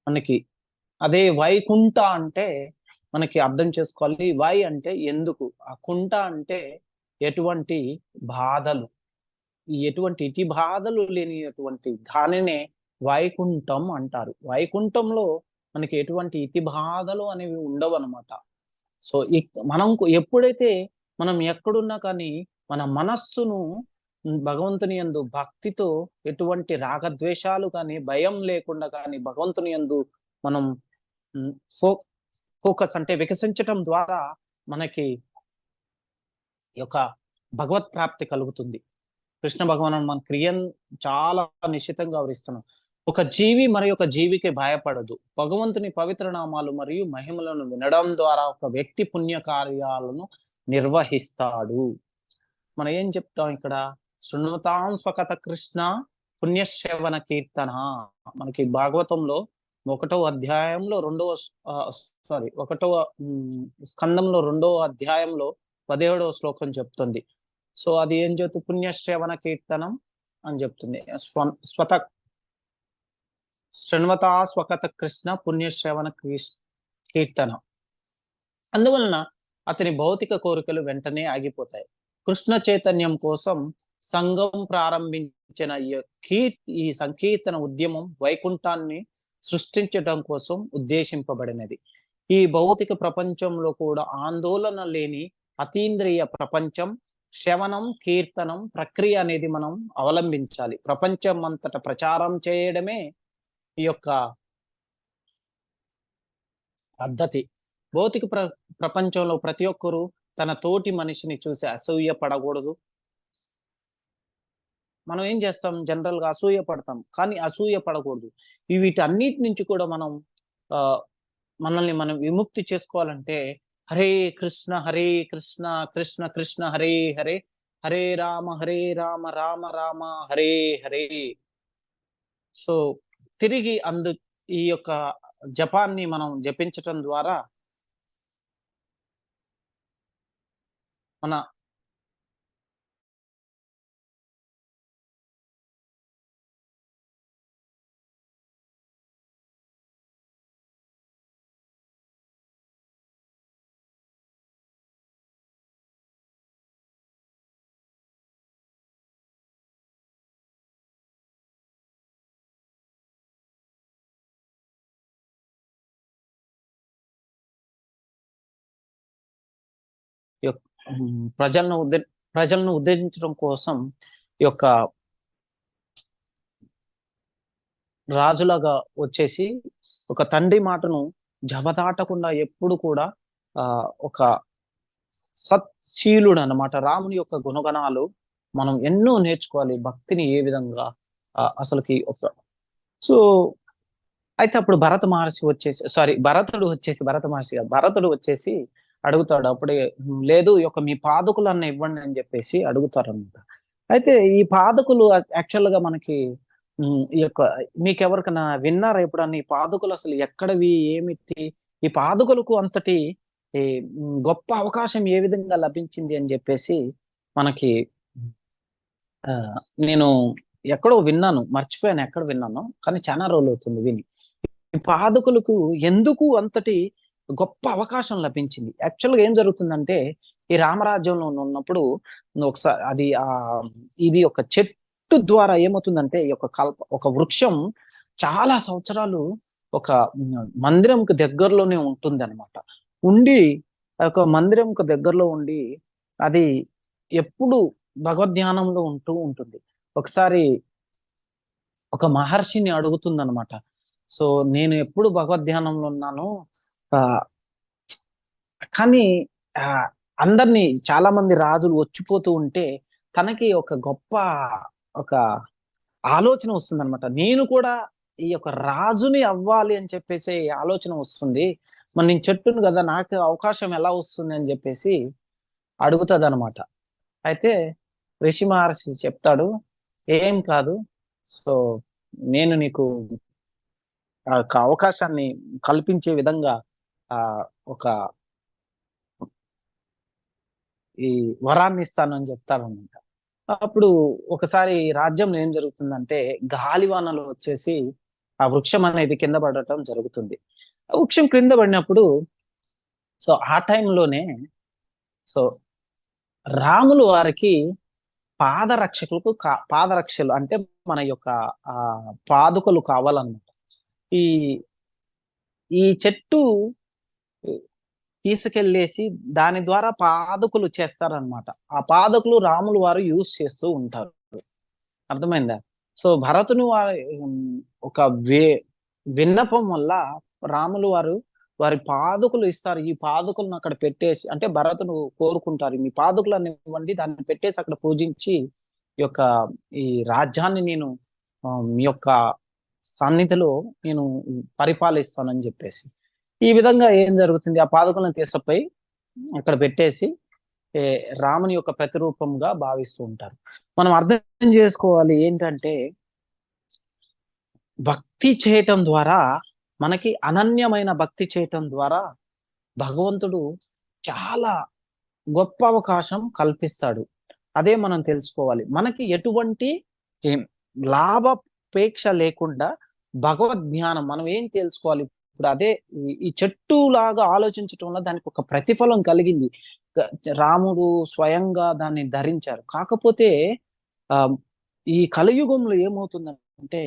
మనకి. అదే వైకుంఠ అంటే మనకి అర్థం చేసుకోవాలి. వై అంటే ఎందుకు, ఆ కుంఠ అంటే ఎటువంటి బాధలు, ఎటువంటి ఇటి బాధలు లేనిటువంటి దానినే వైకుంఠం అంటారు. వైకుంఠంలో మనకి ఎటువంటి ఇతి బాధలు అనేవి ఉండవు అనమాట. సో మనం ఎప్పుడైతే మనం ఎక్కడున్నా కానీ మన మనస్సును భగవంతుని యందు భక్తితో, ఎటువంటి రాగద్వేషాలు కానీ భయం లేకుండా కానీ భగవంతుని యందు మనం ఫోకస్ అంటే వికసించటం ద్వారా మనకి యొక్క భగవత్ ప్రాప్తి కలుగుతుంది. కృష్ణ భగవాను మన క్రియను చాలా నిశ్చితంగా వివరిస్తున్నాం. ఒక జీవి మరి ఒక జీవికి భయపడదు. భగవంతుని పవిత్ర నామాలు మరియు మహిమలను వినడం ద్వారా ఒక వ్యక్తి పుణ్య కార్యాలను నిర్వహిస్తాడు. మనం ఏం చెప్తాం ఇక్కడ? శృణ్వతాం స్వకత కృష్ణ పుణ్యశ్రవణ కీర్తన. మనకి భాగవతంలో 1వ అధ్యాయంలో 1వ స్కందంలో 2వ అధ్యాయంలో 17వ శ్లోకం చెప్తుంది. సో అది ఏం చెప్తుంది? పుణ్యశ్రవణ కీర్తనం అని చెప్తుంది. శృణ్వతా స్వకత కృష్ణ పుణ్యశ్రవణ కీర్తన. అందువలన అతని భౌతిక కోరికలు వెంటనే ఆగిపోతాయి. కృష్ణ చైతన్యం కోసం సంఘం ప్రారంభించిన ఈ సంకీర్తన ఉద్యమం వైకుంఠాన్ని సృష్టించడం కోసం ఉద్దేశింపబడినది. ఈ భౌతిక ప్రపంచంలో కూడా ఆందోళన లేని అతీంద్రియ ప్రపంచం, శ్రవణం, కీర్తనం ప్రక్రియ అనేది మనం అవలంబించాలి. ప్రపంచం అంతటా ప్రచారం చేయడమే ఈ యొక్క పద్ధతి. భౌతిక ప్రపంచంలో ప్రతి ఒక్కరూ తన తోటి మనిషిని చూసి అసూయ పడకూడదు. మనం ఏం చేస్తాం? జనరల్ గా అసూయ పడతాం, కానీ అసూయ పడకూడదు. వీటన్నిటి నుంచి కూడా మనం మనల్ని మనం విముక్తి చేసుకోవాలంటే హరే కృష్ణ కృష్ణ కృష్ణ హరే హరే, హరే రామ రామ రామ హరే హరే. సో తిరిగి ఈ యొక్క జపాన్ని మనం జపించటం ద్వారా మన ప్రజలను ఉద్దేశించడం కోసం ఈ యొక్క రాజులాగా వచ్చేసి ఒక తండ్రి మాటను జబదాటకుండా ఎప్పుడు కూడా ఒక సత్శీలుడు అన్నమాట. రాముని యొక్క గుణగణాలు మనం ఎన్నో నేర్చుకోవాలి. భక్తిని ఏ విధంగా అసలుకి సో అయితే అప్పుడు భరత మహర్షి వచ్చేసి అడుగుతాడు. అప్పుడే లేదు, ఒక మీ పాదుకులన్న ఇవ్వండి అని చెప్పేసి అడుగుతారు అనమాట. అయితే ఈ పాదుకులు యాక్చువల్ గా మనకి ఈ యొక్క మీకెవరికైనా విన్నారా ఎప్పుడన్నా ఈ పాదుకులు అసలు ఎక్కడవి, ఏమిటి? ఈ పాదుకులకు అంతటి గొప్ప అవకాశం ఏ విధంగా లభించింది అని చెప్పేసి మనకి ఆ, నేను ఎక్కడో విన్నాను, మర్చిపోయాను ఎక్కడ విన్నాను, కానీ చాలా రోజులు అవుతుంది విని. ఈ పాదకులకు ఎందుకు అంతటి గొప్ప అవకాశం లభించింది? యాక్చువల్గా ఏం జరుగుతుందంటే, ఈ రామరాజ్యంలో ఉన్నప్పుడు ఒకసారి అది ఇది ఒక చెట్టు ద్వారా ఏమవుతుందంటే, ఈ యొక్క ఒక వృక్షం చాలా సంవత్సరాలు ఒక మందిరంకు దగ్గరలోనే ఉంటుంది అనమాట. ఉండి ఒక మందిరంకు దగ్గరలో ఉండి అది ఎప్పుడు భగవద్ధ్యానంలో ఉంటూ ఉంటుంది. ఒకసారి ఒక మహర్షిని అడుగుతుందన్నమాట. సో నేను ఎప్పుడు భగవద్ధ్యానంలో ఉన్నాను, ఆ కానీ ఆ అందరినీ చాలా మంది రాజులు వచ్చిపోతూ ఉంటే తనకి ఒక గొప్ప ఒక ఆలోచన వస్తుంది అనమాట. నేను కూడా ఈ యొక్క రాజుని అవ్వాలి అని చెప్పేసి ఆలోచన వస్తుంది. మరి నేను చెట్టును కదా, నాకు అవకాశం ఎలా వస్తుంది అని చెప్పేసి అడుగుతుంది అనమాట. అయితే రిషి మహర్షి చెప్తాడు, ఏం కాదు. సో నేను నీకు ఆ యొక్క అవకాశాన్ని కల్పించే విధంగా ఆ ఒక ఈ వరాన్ని ఇస్తాను అని చెప్తారనమాట. అప్పుడు ఒకసారి రాజ్యంలో ఏం జరుగుతుందంటే, గాలివానలు వచ్చేసి ఆ వృక్షం అనేది కింద పడటం జరుగుతుంది. ఆ వృక్షం క్రింద పడినప్పుడు సో ఆ టైంలోనే సో రాములు వారికి పాదరక్షలు అంటే మన యొక్క ఆ పాదుకలు కావాలన్నమాట. ఈ ఈ చెట్టు తీసుకెళ్లేసి దాని ద్వారా పాదుకులు చేస్తారనమాట. ఆ పాదుకులు రాములు వారు యూజ్ చేస్తూ ఉంటారు. అర్థమైందా? సో భరతుని వారి ఒక విన్నపం వల్ల రాములు వారు వారి పాదుకులు ఇస్తారు. ఈ పాదుకులను అక్కడ పెట్టేసి, అంటే భరతును కోరుకుంటారు, మీ పాదుకులను ఇవ్వండి, దాన్ని పెట్టేసి అక్కడ పూజించి ఈ యొక్క ఈ రాజ్యాన్ని నేను మీ యొక్క సన్నిధిలో నేను పరిపాలిస్తానని చెప్పేసి. ఈ విధంగా ఏం జరుగుతుంది, ఆ పాదుకులను తీసుకుపోయి అక్కడ పెట్టేసి రాముని యొక్క ప్రతిరూపంగా భావిస్తూ ఉంటారు. మనం అర్థం చేసుకోవాలి ఏంటంటే, భక్తి చేయటం ద్వారా మనకి అనన్యమైన భక్తి చేయటం ద్వారా భగవంతుడు చాలా గొప్ప అవకాశం కల్పిస్తాడు. అదే మనం తెలుసుకోవాలి. మనకి ఎటువంటి లాభాపేక్ష లేకుండా భగవద్ జ్ఞానం మనం ఏం తెలుసుకోవాలి. ఇప్పుడు అదే ఈ చెట్టు లాగా ఆలోచించటం వల్ల దానికి ఒక ప్రతిఫలం కలిగింది. రాముడు స్వయంగా దాన్ని ధరించారు. కాకపోతే ఆ ఈ కలియుగంలో ఏమవుతుందంటే,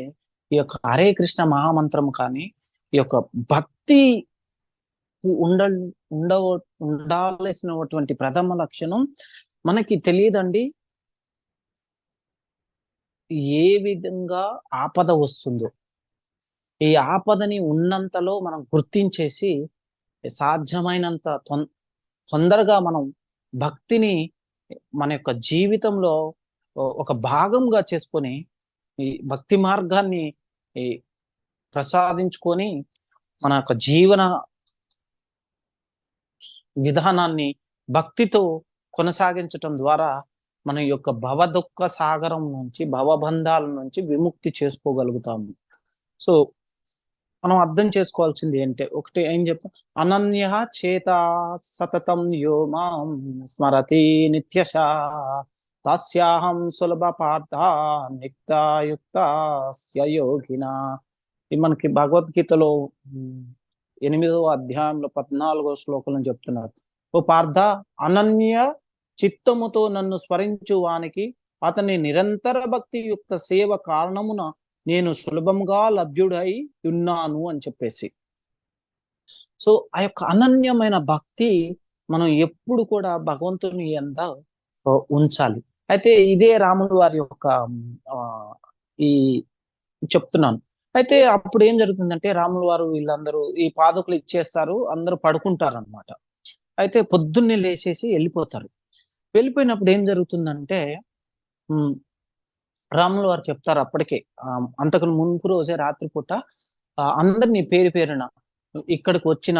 ఈ యొక్క హరే కృష్ణ మహామంత్రం కానీ, ఈ యొక్క భక్తి ఉండ ఉండవ ఉండాల్సినటువంటి ప్రథమ లక్షణం మనకి తెలియదండి. ఏ విధంగా ఆపద వస్తుందో ఈ ఆపదని ఉన్నంతలో మనం గుర్తించేసి సాధ్యమైనంత తొందరగా మనం భక్తిని మన యొక్క జీవితంలో ఒక భాగంగా చేసుకొని ఈ భక్తి మార్గాన్ని ఈ ప్రసాదించుకొని మన యొక్క జీవన విధానాన్ని భక్తితో కొనసాగించటం ద్వారా మన యొక్క భవదుఃఖ సాగరం నుంచి, భవబంధాల నుంచి విముక్తి చేసుకోగలుగుతాము. సో మనం అర్థం చేసుకోవాల్సింది ఏంటంటే, ఒకటి ఏం చెప్తాం, అనన్య చేత సతతం యో మాం స్మరతి నిత్యశ తస్యాహం సులభ పార్థ నిత్యయుక్త యోగిన. ఇది మనకి భగవద్గీతలో 8వ అధ్యాయంలో 14వ శ్లోకంలో చెప్తున్నారు. ఓ పార్థ, అనన్య చిత్తముతో నన్ను స్మరించు వానికి అతని నిరంతర భక్తి యుక్త సేవ కారణమున నేను సులభంగా లభ్యుడై ఉన్నాను అని చెప్పేసి. సో ఆ యొక్క అనన్యమైన భక్తి మనం ఎప్పుడు కూడా భగవంతుని ఎంత ఉంచాలి. అయితే ఇదే రాముడు వారి యొక్క ఈ చెప్తున్నాను. అయితే అప్పుడు ఏం జరుగుతుందంటే, రాములు వారు వీళ్ళందరూ ఈ పాదకులు ఇచ్చేస్తారు, అందరూ పడుకుంటారు అనమాట. అయితే పొద్దున్నే లేచేసి వెళ్ళిపోతారు. వెళ్ళిపోయినప్పుడు ఏం జరుగుతుందంటే, రాములు వారు చెప్తారు అప్పటికే, అంతకు ముందు రోజే రాత్రిపూట అందరినీ పేరు పేరున ఇక్కడికి వచ్చిన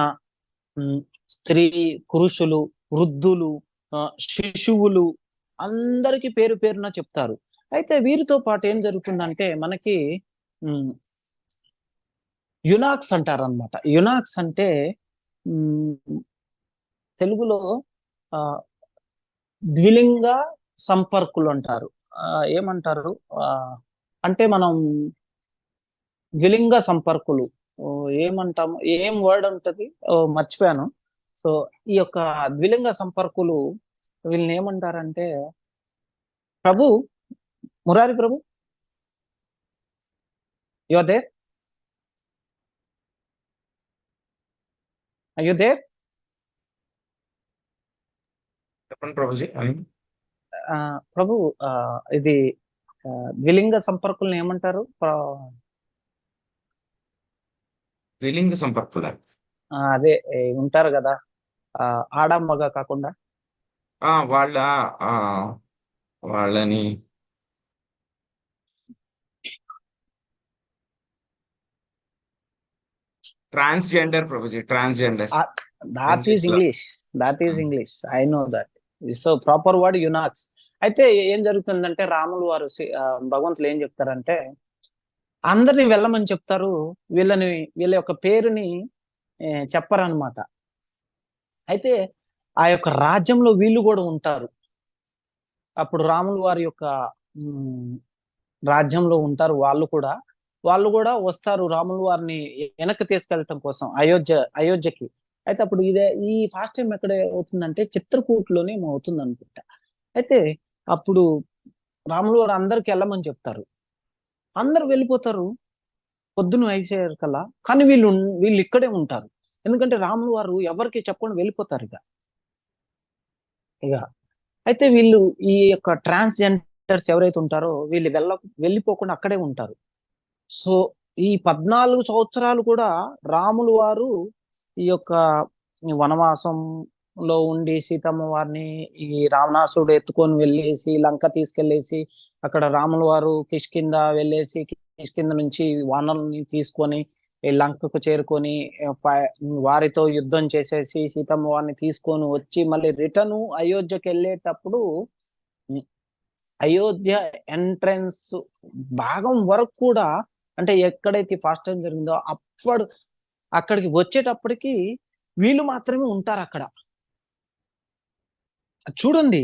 స్త్రీ పురుషులు వృద్ధులు శిశువులు అందరికి పేరు పేరున చెప్తారు. అయితే వీరితో పాటు ఏం జరుగుతుందంటే, మనకి యునాక్స్ అంటారు అనమాట. యునాక్స్ అంటే తెలుగులో ద్విలింగ సంపర్కులు అంటారు. ఏమంటారు? అంటే మనం ద్విలింగ సంపర్కులు. ఏమంటాము? ఏం వర్డ్ ఉంటది? మర్చిపోయాను. సో ఈ యొక్క ద్విలింగ సంపర్కులు వీళ్ళని ఏమంటారంటే, ప్రభు, మురారి ప్రభు, యువర్ దేర్, యువర్ దేర్. చెప్పండి ప్రభుజీ. ప్రభు, ఇది ద్విలింగ సంపర్కుల్ని ఏమంటారు? ద్విలింగ సంపర్కుల అదే ఉంటారు కదా, ఆడ మగ కాకుండా. వాళ్ళ వాళ్ళని transgender Prabhuji, transgender. That is English, English, I know that. So proper word eunuchs. అయితే ఏం జరుగుతుందంటే, రాములు వారు భగవంతులు ఏం చెప్తారంటే, అందరిని వెళ్ళమని చెప్తారు, వీళ్ళ యొక్క పేరుని చెప్పరనమాట. అయితే ఆ యొక్క రాజ్యంలో వీళ్ళు కూడా ఉంటారు. అప్పుడు రాములు వారి యొక్క రాజ్యంలో ఉంటారు. వాళ్ళు కూడా వస్తారు రాములు వారిని వెనక్కి తీసుకెళ్ళటం కోసం అయోధ్యకి. అయితే అప్పుడు ఈ ఫాస్ట్ టైం ఎక్కడ అవుతుందంటే, చిత్రకూట్లోనే అవుతుంది అనుకుంటా. అయితే అప్పుడు రాములు వారు అందరికి వెళ్ళమని చెప్తారు, అందరు వెళ్ళిపోతారు పొద్దున్న అయిపోయారు కల్లా. కానీ వీళ్ళు ఇక్కడే ఉంటారు. ఎందుకంటే రాములు వారు ఎవరికి చెప్పకుండా వెళ్ళిపోతారు ఇక. అయితే వీళ్ళు ఈ యొక్క ట్రాన్స్జెండర్స్ ఎవరైతే ఉంటారో వీళ్ళు వెళ్ళిపోకుండా అక్కడే ఉంటారు. సో ఈ 14 సంవత్సరాలు కూడా రాములు వారు ఈ యొక్క వనవాసంలో ఉండి సీతమ్మ వారిని ఈ రావణాసుడు ఎత్తుకొని వెళ్ళేసి లంక తీసుకెళ్లేసి, అక్కడ రాములు వారు కిష్కింద వెళ్ళేసి, కిష్కింద నుంచి వానల్ని తీసుకొని లంకకు చేరుకొని వారితో యుద్ధం చేసేసి సీతమ్మ వారిని తీసుకొని వచ్చి మళ్ళీ రిటర్న్ అయోధ్యకి వెళ్ళేటప్పుడు, అయోధ్య ఎంట్రన్స్ భాగం వరకు కూడా, అంటే ఎక్కడైతే ఫాస్ట్ టైం జరిగిందో అక్కడికి వచ్చేటప్పటికి వీళ్ళు మాత్రమే ఉంటారు అక్కడ. చూడండి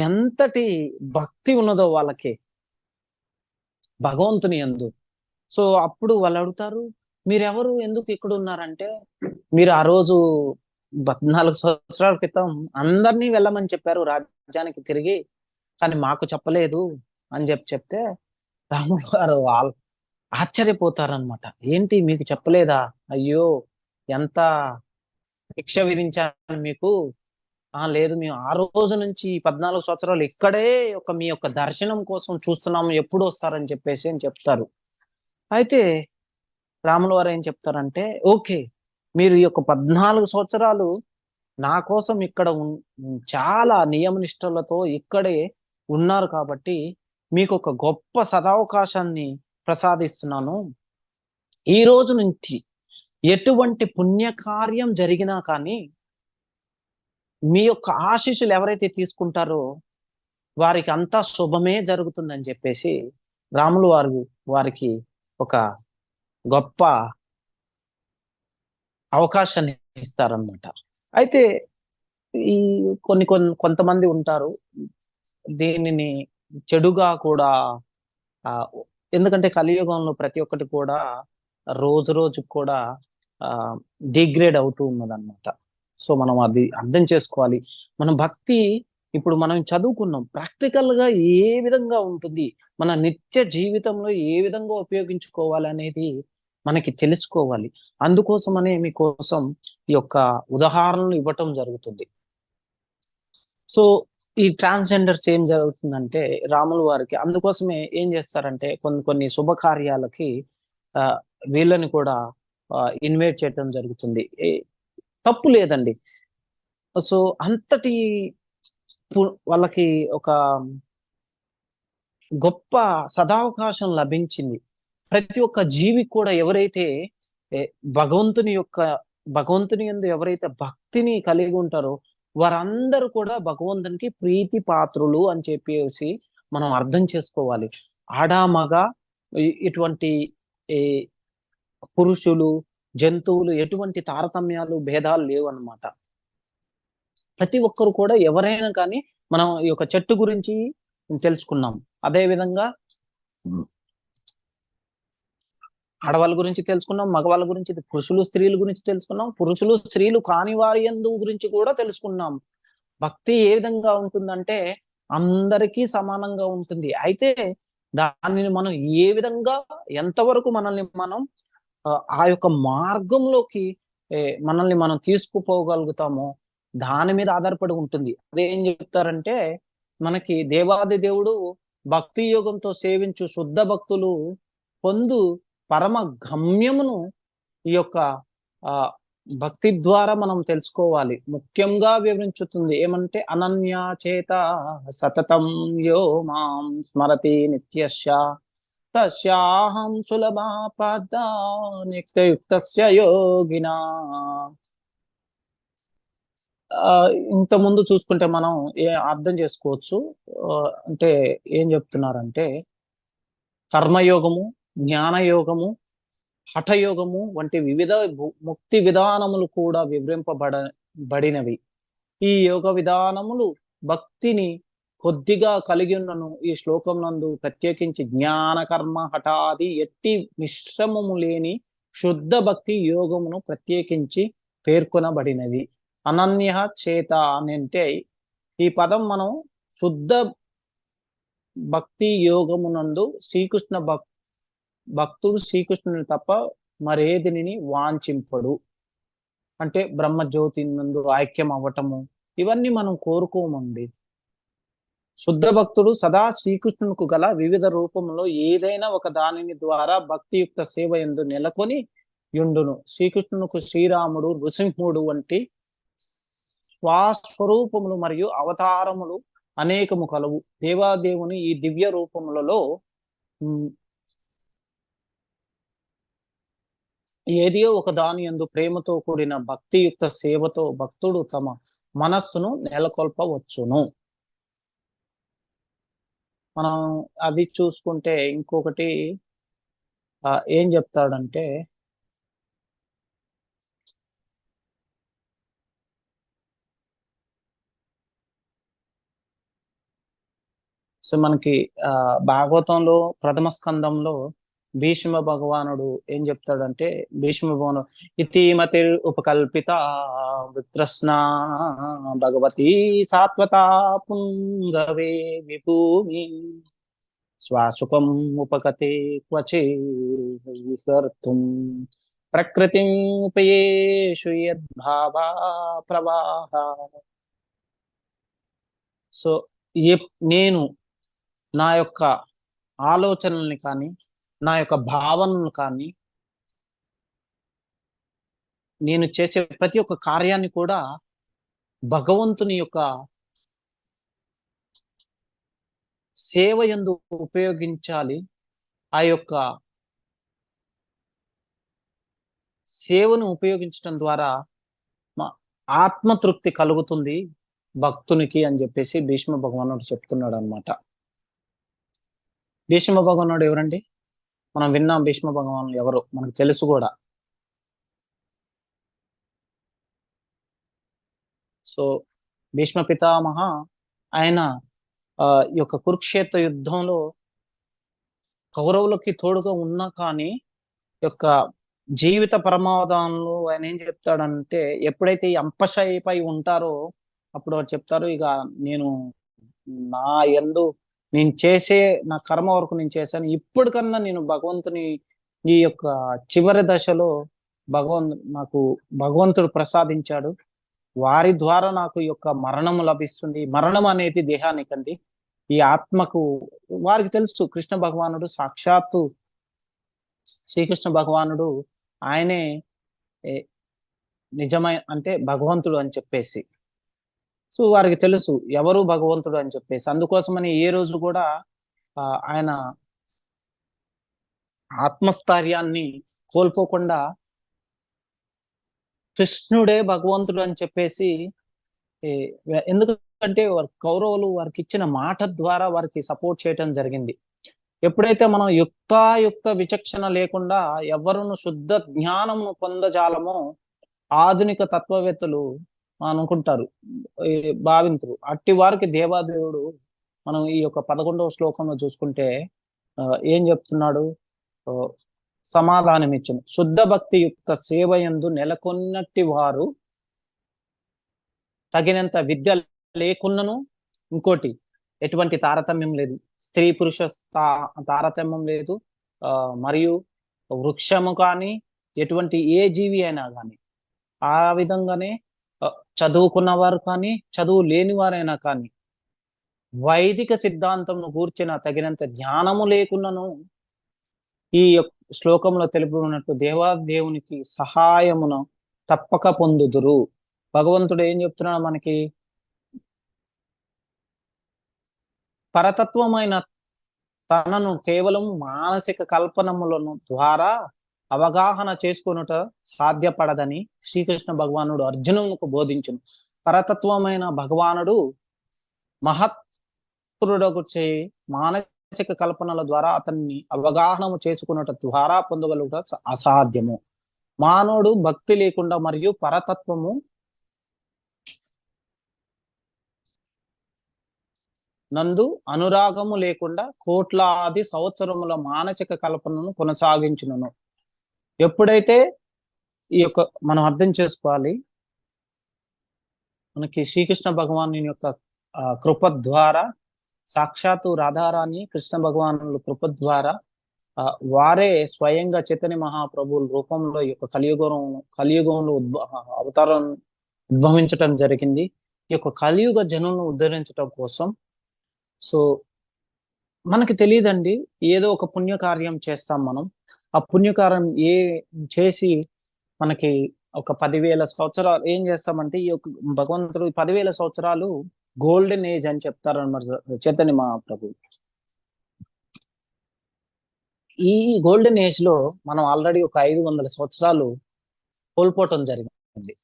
ఎంతటి భక్తి ఉన్నదో వాళ్ళకి భగవంతుని యందు. సో అప్పుడు వాళ్ళు అడుగుతారు, మీరెవరు, ఎందుకు ఇక్కడ ఉన్నారంటే, మీరు ఆ రోజు 14 సంవత్సరాల క్రితం అందరినీ వెళ్ళమని చెప్పారు రాజ్యానికి తిరిగి, కానీ మాకు చెప్పలేదు అని చెప్తే రాములు గారు ఆశ్చర్యపోతారనమాట. ఏంటి మీకు చెప్పలేదా? అయ్యో, ఎంత శిక్ష విధించాను మీకు. లేదు, మేము ఆ రోజు నుంచి 14 సంవత్సరాలు ఇక్కడే మీ యొక్క దర్శనం కోసం చూస్తున్నాము, ఎప్పుడు వస్తారని చెప్పేసి అని చెప్తారు. అయితే రాముల వారు ఏం చెప్తారంటే, ఓకే, మీరు ఈ యొక్క 14 సంవత్సరాలు నా కోసం ఇక్కడ చాలా నియమనిష్టలతో ఇక్కడే ఉన్నారు కాబట్టి మీకు ఒక గొప్ప సదావకాశాన్ని ప్రసాదిస్తున్నాను. ఈ రోజు నుంచి ఎటువంటి పుణ్యకార్యం జరిగినా కానీ మీ యొక్క ఆశీస్సులు ఎవరైతే తీసుకుంటారో వారికి అంతా శుభమే జరుగుతుందని చెప్పేసి రాములు వారికి ఒక గొప్ప అవకాశాన్ని ఇస్తారనమాట. అయితే ఈ కొంతమంది ఉంటారు దీనిని చెడుగా కూడా, ఎందుకంటే కలియుగంలో ప్రతి ఒక్కటి కూడా రోజు కూడా డిగ్రేడ్ అవుతూ ఉన్నదన్నమాట. సో మనం అది అర్థం చేసుకోవాలి. మన భక్తి ఇప్పుడు మనం చదువుకున్నాం, ప్రాక్టికల్ గా ఏ విధంగా ఉంటుంది, మన నిత్య జీవితంలో ఏ విధంగా ఉపయోగించుకోవాలి అనేది మనకి తెలుసుకోవాలి. అందుకోసమనే మీకోసం ఈ యొక్క ఉదాహరణలు ఇవ్వటం జరుగుతుంది. సో ఈ ట్రాన్స్జెండర్స్ ఏం జరుగుతుందంటే, రాములు వారికి అందుకోసమే ఏం చేస్తారంటే, కొన్ని శుభకార్యాలకి వీళ్ళని కూడా ఇన్వైట్ చేయడం జరుగుతుంది. తప్పు లేదండి. సో అంతటి వాళ్ళకి ఒక గొప్ప సదావకాశం లభించింది. ప్రతి ఒక్క జీవి కూడా ఎవరైతే భగవంతుని యందు ఎవరైతే భక్తిని కలిగి ఉంటారో వారందరూ కూడా భగవంతునికి ప్రీతి పాత్రులు అని చెప్పేసి మనం అర్థం చేసుకోవాలి. ఆడా మగ ఇటువంటి పురుషులు జంతువులు ఎటువంటి తారతమ్యాలు భేదాలు లేవు అన్నమాట. ప్రతి ఒక్కరు కూడా ఎవరైనా కానీ మనం ఈ యొక్క చెట్టు గురించి తెలుసుకున్నాం. అదే విధంగా ఆడవాళ్ళ గురించి తెలుసుకున్నాం, మగవాళ్ళ గురించి, పురుషులు స్త్రీల గురించి తెలుసుకున్నాం, పురుషులు స్త్రీలు కాని వారి యందు గురించి కూడా తెలుసుకున్నాం. భక్తి ఏ విధంగా ఉంటుందంటే అందరికీ సమానంగా ఉంటుంది. అయితే దానిని మనం ఏ విధంగా, ఎంతవరకు మనల్ని మనం ఆ యొక్క మార్గంలోకి మనల్ని మనం తీసుకుపోగలుగుతామో దాని మీద ఆధారపడి ఉంటుంది. అదేం చెప్తారంటే, మనకి దేవాది దేవుడు భక్తి యోగంతో సేవించు శుద్ధ భక్తులు పొందు పరమ గమ్యమును ఈ యొక్క ఆ భక్తి ద్వారా మనం తెలుసుకోవాలి. ముఖ్యంగా వివరించుతుంది ఏమంటే, అనన్యా చేత సతతం యో మాం స్మరతి నిత్యశ తస్యాహం సులభా పాద నిత్యయుక్తస్య యోగినా. ఇంత ముందు చూసుకుంటే మనం అర్థం చేసుకోవచ్చు. అంటే ఏం చెప్తున్నారంటే, కర్మయోగము, జ్ఞానయోగము, హఠయోగము వంటి వివిధ ముక్తి విధానములు కూడా వివరింపబడినవి. ఈ యోగ విధానములు భక్తిని కొద్దిగా కలిగి ఉన్నను ఈ శ్లోకం నందు ప్రత్యేకించి జ్ఞాన కర్మ హఠాది ఎట్టి మిశ్రమము లేని శుద్ధ భక్తి యోగమును ప్రత్యేకించి పేర్కొనబడినవి. అనన్య చేత అని అంటే ఈ పదం మనం శుద్ధ భక్తి యోగమునందు శ్రీకృష్ణ భక్తుడు శ్రీకృష్ణుని తప్ప మరేదిని వాంఛింపడు. అంటే బ్రహ్మజ్యోతి నందు ఐక్యం అవ్వటము, ఇవన్నీ మనం కోరుకోమండి. శుద్ధ భక్తుడు సదా శ్రీకృష్ణునికి గల వివిధ రూపంలో ఏదైనా ఒక దానిని ద్వారా భక్తియుక్త సేవ యందు నెలకొని యుండును. శ్రీకృష్ణునికి శ్రీరాముడు, నృసింహుడు వంటి స్వస్వరూపములు మరియు అవతారములు అనేకము కలవు. దేవాదేవుని ఈ దివ్య రూపములలో ఏదో ఒక దాని యందు ప్రేమతో కూడిన భక్తియుక్త సేవతో భక్తుడు తమ మనస్సును నెలకొల్పవచ్చును. మనం అది చూసుకుంటే ఇంకొకటి ఏం చెప్తాడంటే, సో మనకి భాగవతంలో ప్రథమ స్కందంలో భీష్మ భగవానుడు ఏం చెప్తాడంటే, భీష్మ భగవాను ఇతిమతి ఉపకల్పిత విత్రస్నా భగవతి సాత్వత పుంగవే విభూమి స్వాసుకం ఉపగతే క్వచే విహర్తుం ప్రకృతిం ఉపయేషు యద్భావా ప్రవాహ. సో నేను నా యొక్క ఆలోచనల్ని కానీ, నా యొక్క భావనలు కానీ, నేను చేసే ప్రతి ఒక్క కార్యాన్ని కూడా భగవంతుని యొక్క సేవ యందు ఉపయోగించాలి. ఆ యొక్క సేవను ఉపయోగించడం ద్వారా ఆత్మతృప్తి కలుగుతుంది భక్తునికి అని చెప్పేసి భీష్మ భగవానుడు చెప్తున్నాడు అనమాట. భీష్మ భగవానుడు ఎవరండి? మనం విన్నాం భీష్మ భగవానుడు ఎవరు మనకు తెలుసు కూడా. సో భీష్మ పితామహ ఆయన ఈ యొక్క కురుక్షేత్ర యుద్ధంలో కౌరవులకి తోడుగా ఉన్నా కానీ యొక్క జీవిత ప్రమాదంలో ఆయన ఏం చెప్తాడంటే, ఎప్పుడైతే ఈ అంపశయ్యపై ఉంటారో అప్పుడు వారు చెప్తారు, ఇక నేను నా యందు నేను చేసే నా కర్మ వరకు నేను చేశాను, ఇప్పటికన్నా నేను భగవంతుని ఈ యొక్క చివరి దశలో నాకు భగవంతుడు ప్రసాదించాడు, వారి ద్వారా నాకు ఈ యొక్క మరణము లభిస్తుంది. మరణం అనేది దేహానికండి, ఈ ఆత్మకు. వారికి తెలుసు కృష్ణ భగవానుడు సాక్షాత్తు శ్రీకృష్ణ భగవానుడు ఆయనే నిజమైన అంటే భగవంతుడు అని చెప్పేసి. సో వారికి తెలుసు ఎవరు భగవంతుడు అని చెప్పేసి. అందుకోసమని ఏ రోజు కూడా ఆయన ఆత్మస్థైర్యాన్ని కోల్పోకుండా కృష్ణుడే భగవంతుడు అని చెప్పేసి, ఎందుకంటే కౌరవులు వారికి ఇచ్చిన మాట ద్వారా వారికి సపోర్ట్ చేయటం జరిగింది. ఎప్పుడైతే మనం యుక్తాయుక్త విచక్షణ లేకుండా ఎవరును శుద్ధ జ్ఞానమును పొందజాలమో ఆధునిక తత్వవేత్తలు అనుకుంటారు, ఈ భావింతురు. అట్టి వారికి దేవాదేవుడు మనం ఈ యొక్క 11వ శ్లోకంలో చూసుకుంటే ఏం చెప్తున్నాడు? ఆ, సమాధానం ఇచ్చును. శుద్ధ భక్తి యుక్త సేవయందు నెలకొన్నట్టి వారు తగినంత విద్య లేకున్నను, ఇంకోటి ఎటువంటి తారతమ్యం లేదు, స్త్రీ పురుష తారతమ్యం లేదు, మరియు వృక్షము కానీ ఎటువంటి ఏ జీవి అయినా కానీ, ఆ విధంగానే చదువుకున్న వారు కానీ చదువు లేని వారైనా కానీ వైదిక సిద్ధాంతం కూర్చిన తగినంత జ్ఞానము లేకున్నను ఈ శ్లోకంలో తెలుపుకున్నట్టు దేవాదేవునికి సహాయమును తప్పక పొందుదురు. భగవంతుడు ఏం చెప్తున్నాడు మనకి? పరతత్వమైన తనను కేవలం మానసిక కల్పనములను ద్వారా అవగాహన చేసుకొనుట సాధ్యపడదని శ్రీకృష్ణ భగవానుడు అర్జునునికి బోధించును. పరతత్వమైన భగవానుడు మహత్పురుడకు చే మానసిక కల్పనల ద్వారా అతన్ని అవగాహనము చేసుకున్నట ద్వారా పొందగలుగుట అసాధ్యము. మానవుడు భక్తి లేకుండా మరియు పరతత్వము నందు అనురాగము లేకుండా కోట్లాది సంవత్సరముల మానసిక కల్పనను కొనసాగించును. ఎప్పుడైతే ఈ యొక్క మనం అర్థం చేసుకోవాలి, మనకి శ్రీకృష్ణ భగవాను యొక్క కృప ద్వారా, సాక్షాత్తు రాధారాణి కృష్ణ భగవానుల కృప ద్వారా వారే స్వయంగా చైతన్య మహాప్రభువుల రూపంలో ఈ యొక్క కలియుగంలో అవతారం ఉద్భవించటం జరిగింది. ఈ యొక్క కలియుగ జనులను ఉద్ధరించడం కోసం. సో మనకి తెలియదండి, ఏదో ఒక పుణ్యకార్యం చేస్తాం మనం. ఆ పుణ్యకార్యం చేసి మనకి ఒక 10,000 సంవత్సరాలు ఏం చేస్తామంటే, ఈ యొక్క భగవంతుడు 10,000 సంవత్సరాలు గోల్డెన్ ఏజ్ అని చెప్తారు అన్నమాట చైతన్య మహాప్రభు. ఈ గోల్డెన్ ఏజ్ లో మనం ఆల్రెడీ ఒక 500 సంవత్సరాలు కోల్పోవటం జరిగింది.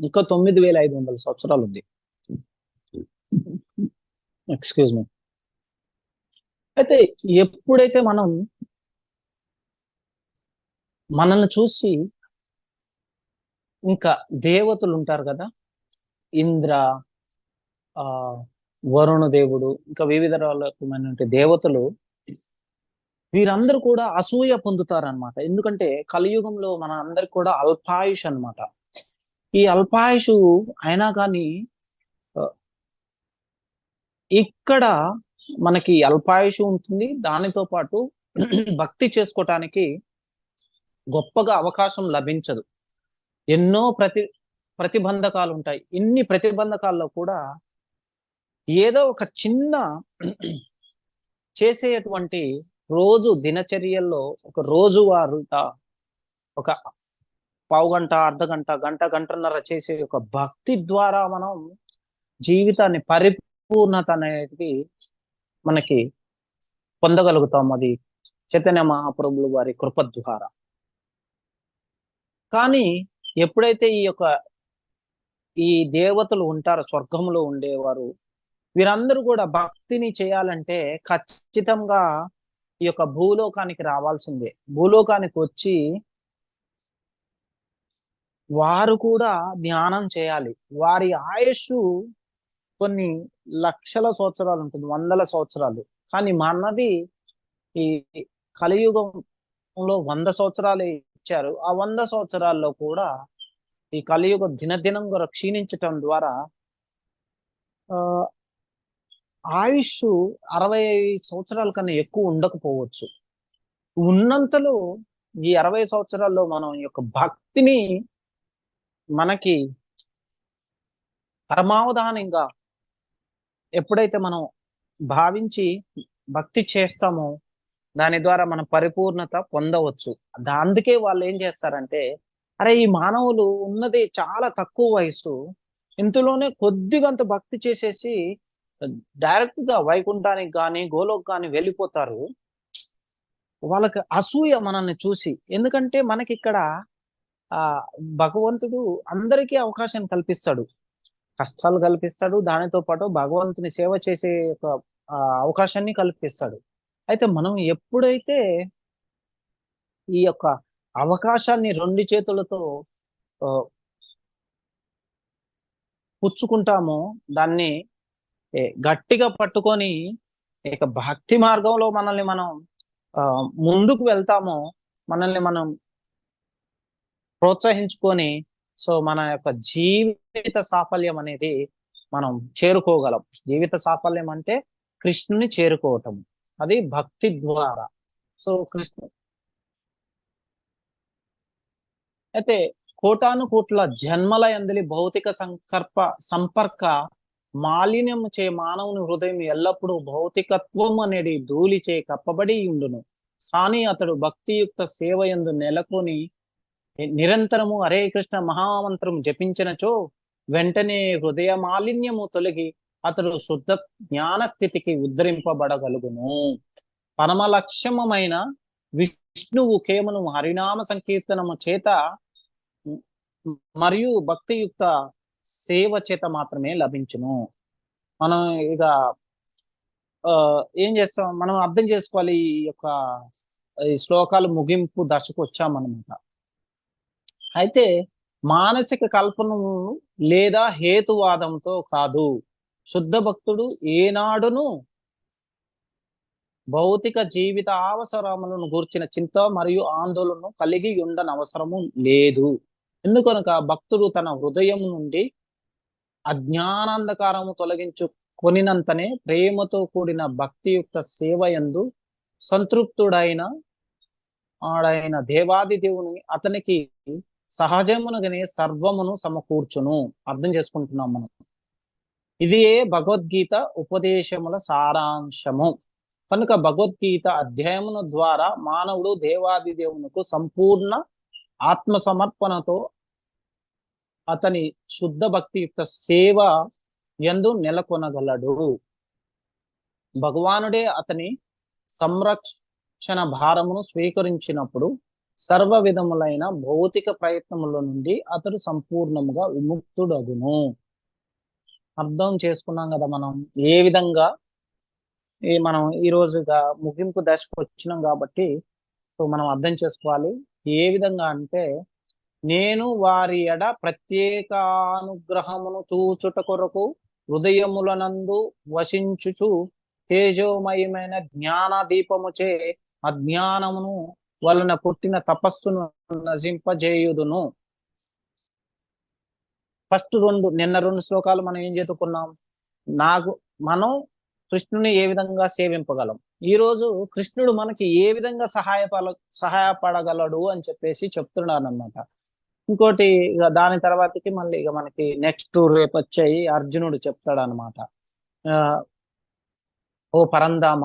ఇంకా 9,500 సంవత్సరాలు ఉంది. Excuse me. అయితే ఎప్పుడైతే మనం మనల్ని చూసి ఇంకా దేవతలు ఉంటారు కదా, ఇంద్ర, వరుణ దేవుడు, ఇంకా వివిధ రకమైన దేవతలు, వీరందరూ కూడా అసూయ పొందుతారనమాట. ఎందుకంటే కలియుగంలో మన అందరికి కూడా అల్పాయుష్ అనమాట. ఈ అల్పాయుషు అయినా కానీ ఇక్కడ మనకి అల్పాయుషు ఉంటుంది, దానితో పాటు భక్తి చేసుకోవటానికి గొప్పగా అవకాశం లభించదు. ఎన్నో ప్రతిబంధకాలు ఉంటాయి. ఇన్ని ప్రతిబంధకాల్లో కూడా ఏదో ఒక చిన్న చేసేటువంటి రోజు దినచర్యల్లో ఒక రోజువారీగా ఒక పావుగంట, అర్ధగంట, గంటన్నర చేసే ఒక భక్తి ద్వారా మనం జీవితాన్ని పరిపూర్ణత అనేది మనకి పొందగలుగుతాం. అది చైతన్య మహాప్రభులు వారి కృప ద్వారా. కానీ ఎప్పుడైతే ఈ దేవతలు ఉంటారో, స్వర్గంలో ఉండేవారు, వీరందరూ కూడా భక్తిని చేయాలంటే ఖచ్చితంగా ఈ యొక్క భూలోకానికి రావాల్సిందే. భూలోకానికి వచ్చి వారు కూడా ధ్యానం చేయాలి. వారి ఆయుష్ కొన్ని లక్షల సంవత్సరాలు ఉంటుంది, వందల సంవత్సరాలు. కానీ మనది ఈ కలియుగంలో 100 సంవత్సరాలే ఇచ్చారు. ఆ 100 సంవత్సరాల్లో కూడా ఈ కలియుగ దినదినంగా క్షీణించటం ద్వారా ఆయుష్ 60 సంవత్సరాల కన్నా ఎక్కువ ఉండకపోవచ్చు. ఉన్నంతలో ఈ 60 సంవత్సరాల్లో మనం ఈ యొక్క భక్తిని మనకి పరమావధానంగా ఎప్పుడైతే మనం భావించి భక్తి చేస్తామో దాని ద్వారా మనం పరిపూర్ణత పొందవచ్చు. అందుకే వాళ్ళు ఏం చేస్తారంటే, అరే ఈ మానవులు ఉన్నది చాలా తక్కువ వయసు, ఇంతలోనే కొద్దిగంత భక్తి చేసేసి డైరెక్ట్ గా వైకుంఠానికి కానీ గోలోక్ కానీ వెళ్ళిపోతారు. వాళ్ళకి అసూయ మనల్ని చూసి. ఎందుకంటే మనకి ఇక్కడ భగవంతుడు అందరికీ అవకాశం కల్పిస్తాడు, కష్టాలు కల్పిస్తాడు, దానితో పాటు భగవంతుని సేవ చేసే ఒక అవకాశాన్ని కల్పిస్తాడు. అయితే మనం ఎప్పుడైతే ఈ యొక్క అవకాశాన్ని 2 చేతులతో పుచ్చుకుంటామో దాన్ని గట్టిగా పట్టుకొని ఇక భక్తి మార్గంలో మనల్ని మనం ముందుకు వెళ్తామో, మనల్ని మనం ప్రోత్సహించుకొని సో మన యొక్క జీవిత సాఫల్యం అనేది మనం చేరుకోగలం. జీవిత సాఫల్యం అంటే కృష్ణుని చేరుకోవటం, అది భక్తి ద్వారా. సో కృష్ణ అయితే కోటాను కోట్ల జన్మల యందలి భౌతిక సంపర్క మాలిన్యము చే మానవుని హృదయం ఎల్లప్పుడూ భౌతికత్వం అనేది ధూళిచే కప్పబడి ఉండును. కానీ అతడు భక్తియుక్త సేవ యందు నెలకొని నిరంతరము హరే కృష్ణ మహామంత్రం జపించినచో వెంటనే హృదయ మాలిన్యము తొలగి అతడు శుద్ధ జ్ఞాన స్థితికి ఉద్ధరింపబడగలుగును. పరమ లక్ష్యమైన విష్ణువు కేవలం హరినామ సంకీర్తనము చేత మరియు భక్తియుక్త సేవ చేత మాత్రమే లభించును. మనం ఇక ఏం చేస్తాం, మనం అర్థం చేసుకోవాలి. ఈ యొక్క ఈ శ్లోకాలు ముగింపు దశకు వచ్చామన్నమాట. అయితే మానసిక కల్పనము లేదా హేతువాదంతో కాదు, శుద్ధ భక్తుడు ఏనాడును భౌతిక జీవిత అవసరములను గూర్చిన చింత మరియు ఆందోళనను కలిగి ఉండనవసరము లేదు. ఎందుకనక భక్తుడు తన హృదయం నుండి అజ్ఞానాంధకారము తొలగించుకొనినంతనే ప్రేమతో కూడిన భక్తియుక్త సేవ యందు సంతృప్తుడైన దేవాది దేవుని అతనికి సహజమునగానే సర్వమును సమకూర్చును. అర్థం చేసుకుంటున్నాం మనం. ఇది భగవద్గీత ఉపదేశముల సారాంశము. కనుక భగవద్గీత అధ్యాయముల ద్వారా మానవుడు దేవాది దేవునికి సంపూర్ణ ఆత్మ సమర్పణతో అతని శుద్ధ భక్తియుక్త సేవ యందు నెలకొనగలడు. భగవానుడే అతని సంరక్షణ భారమును స్వీకరించినప్పుడు సర్వ విధములైన భౌతిక ప్రయత్నముల నుండి అతడు సంపూర్ణముగా విముక్తుడగును. అర్థం చేసుకున్నాం కదా మనం ఏ విధంగా. మనం ఈ రోజుగా ముగింపు దశకు వచ్చినాం కాబట్టి సో మనం అర్థం చేసుకోవాలి ఏ విధంగా అంటే, నేను వారి ఎడ ప్రత్యేకానుగ్రహమును చూచుట కొరకు హృదయములనందు వసించుచు తేజోమయమైన జ్ఞాన దీపముచే అజ్ఞానమును వలన పుట్టిన తపస్సును నశింపజేయుదును. ఫస్ట్ నిన్న రెండు శ్లోకాలు మనం ఏం చదువుకున్నాం, మనం కృష్ణుని ఏ విధంగా సేవింపగలం, ఈ రోజు కృష్ణుడు మనకి ఏ విధంగా సహాయపడగలడు అని చెప్పేసి చెప్తున్నాడు అన్నమాట. ఇంకోటి ఇక దాని తర్వాతకి మళ్ళీ ఇక మనకి నెక్స్ట్ రేపు వచ్చాయి అర్జునుడు చెప్తాడు అనమాట. ఓ పరంధామ,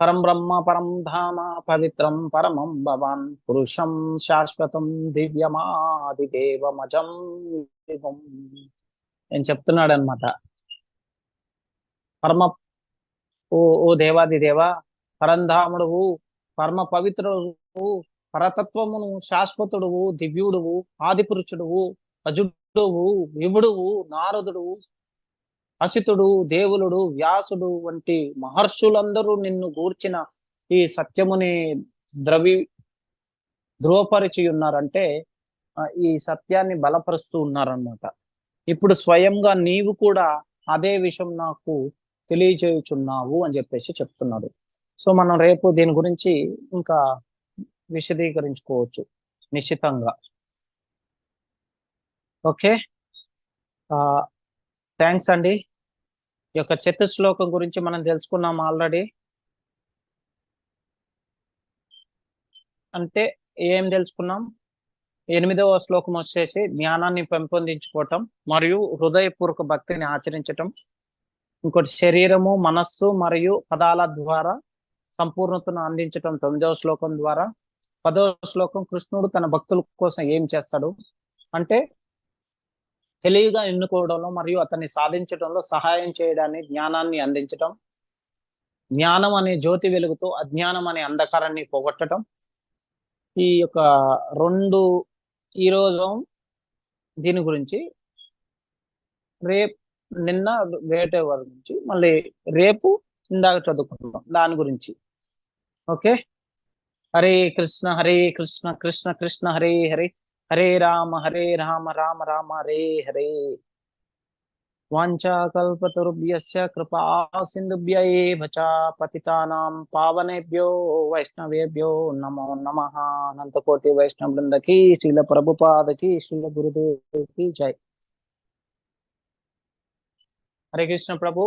పరం బ్రహ్మ పరం ధామ పవిత్రం పరమం భవాన్ పురుషం శాశ్వతం దివ్యమాదిదేవమజం నేను చెప్తున్నాడు అనమాట. పరమ ఓ దేవాది దేవ, పరంధాముడువు, పరమ పవిత్రుడువు, పరతత్వమును శాశ్వతుడువు, దివ్యుడువు, ఆదిపురుషుడువు, అజుడువు, విభుడువు, నారదుడువు, అసితుడు, దేవులుడు, వ్యాసుడు వంటి మహర్షులందరూ నిన్ను గూర్చిన ఈ సత్యముని ధృవపరిచి ఉన్నారంటే ఈ సత్యాన్ని బలపరుస్తూ ఉన్నారన్నమాట. ఇప్పుడు స్వయంగా నీవు కూడా అదే విషయం నాకు తెలియజేయుచున్నావు అని చెప్పేసి చెప్తున్నాడు. సో మనం రేపు దీని గురించి ఇంకా విశదీకరించుకోవచ్చు నిశ్చితంగా. ఓకే, థ్యాంక్స్ అండి. ఈ యొక్క చతుశ్లోకం గురించి మనం తెలుసుకున్నాం ఆల్రెడీ. అంటే ఏం తెలుసుకున్నాం, 8వ శ్లోకం వచ్చేసి జ్ఞానాన్ని పెంపొందించుకోవటం మరియు హృదయపూర్వక భక్తిని ఆచరించటం. ఇంకోటి శరీరము, మనస్సు మరియు పదాల ద్వారా సంపూర్ణతను అందించటం 9వ శ్లోకం ద్వారా. 10వ శ్లోకం కృష్ణుడు తన భక్తుల కోసం ఏం చేస్తాడు అంటే తెలివిగా ఎన్నుకోవడంలో మరియు అతన్ని సాధించడంలో సహాయం చేయడాన్ని జ్ఞానాన్ని అందించటం. జ్ఞానం అనే జ్యోతి వెలుగుతో అజ్ఞానం అనే అంధకారాన్ని పోగొట్టడం. ఈ యొక్క ఈరోజు దీని గురించి, నిన్న వేటే వారి గురించి, మళ్ళీ రేపు ఇందాక చదువుకుంటున్నాం దాని గురించి. ఓకే, హరే కృష్ణ కృష్ణ కృష్ణ హరే హరే, హరే రామ రామ రామ హరే హరే. వాంఛాకల్పతరుభ్యస్య కృపా సింధుభ్య ఏవ చ పతితానాం పావనేభ్యో వైష్ణవేభ్యో నమో నమః. అనంతకోటి వైష్ణవ బృందకి, శ్రీల ప్రభుపాదకి, శ్రీల గురుదేవ్కి జై. హరే కృష్ణ ప్రభు.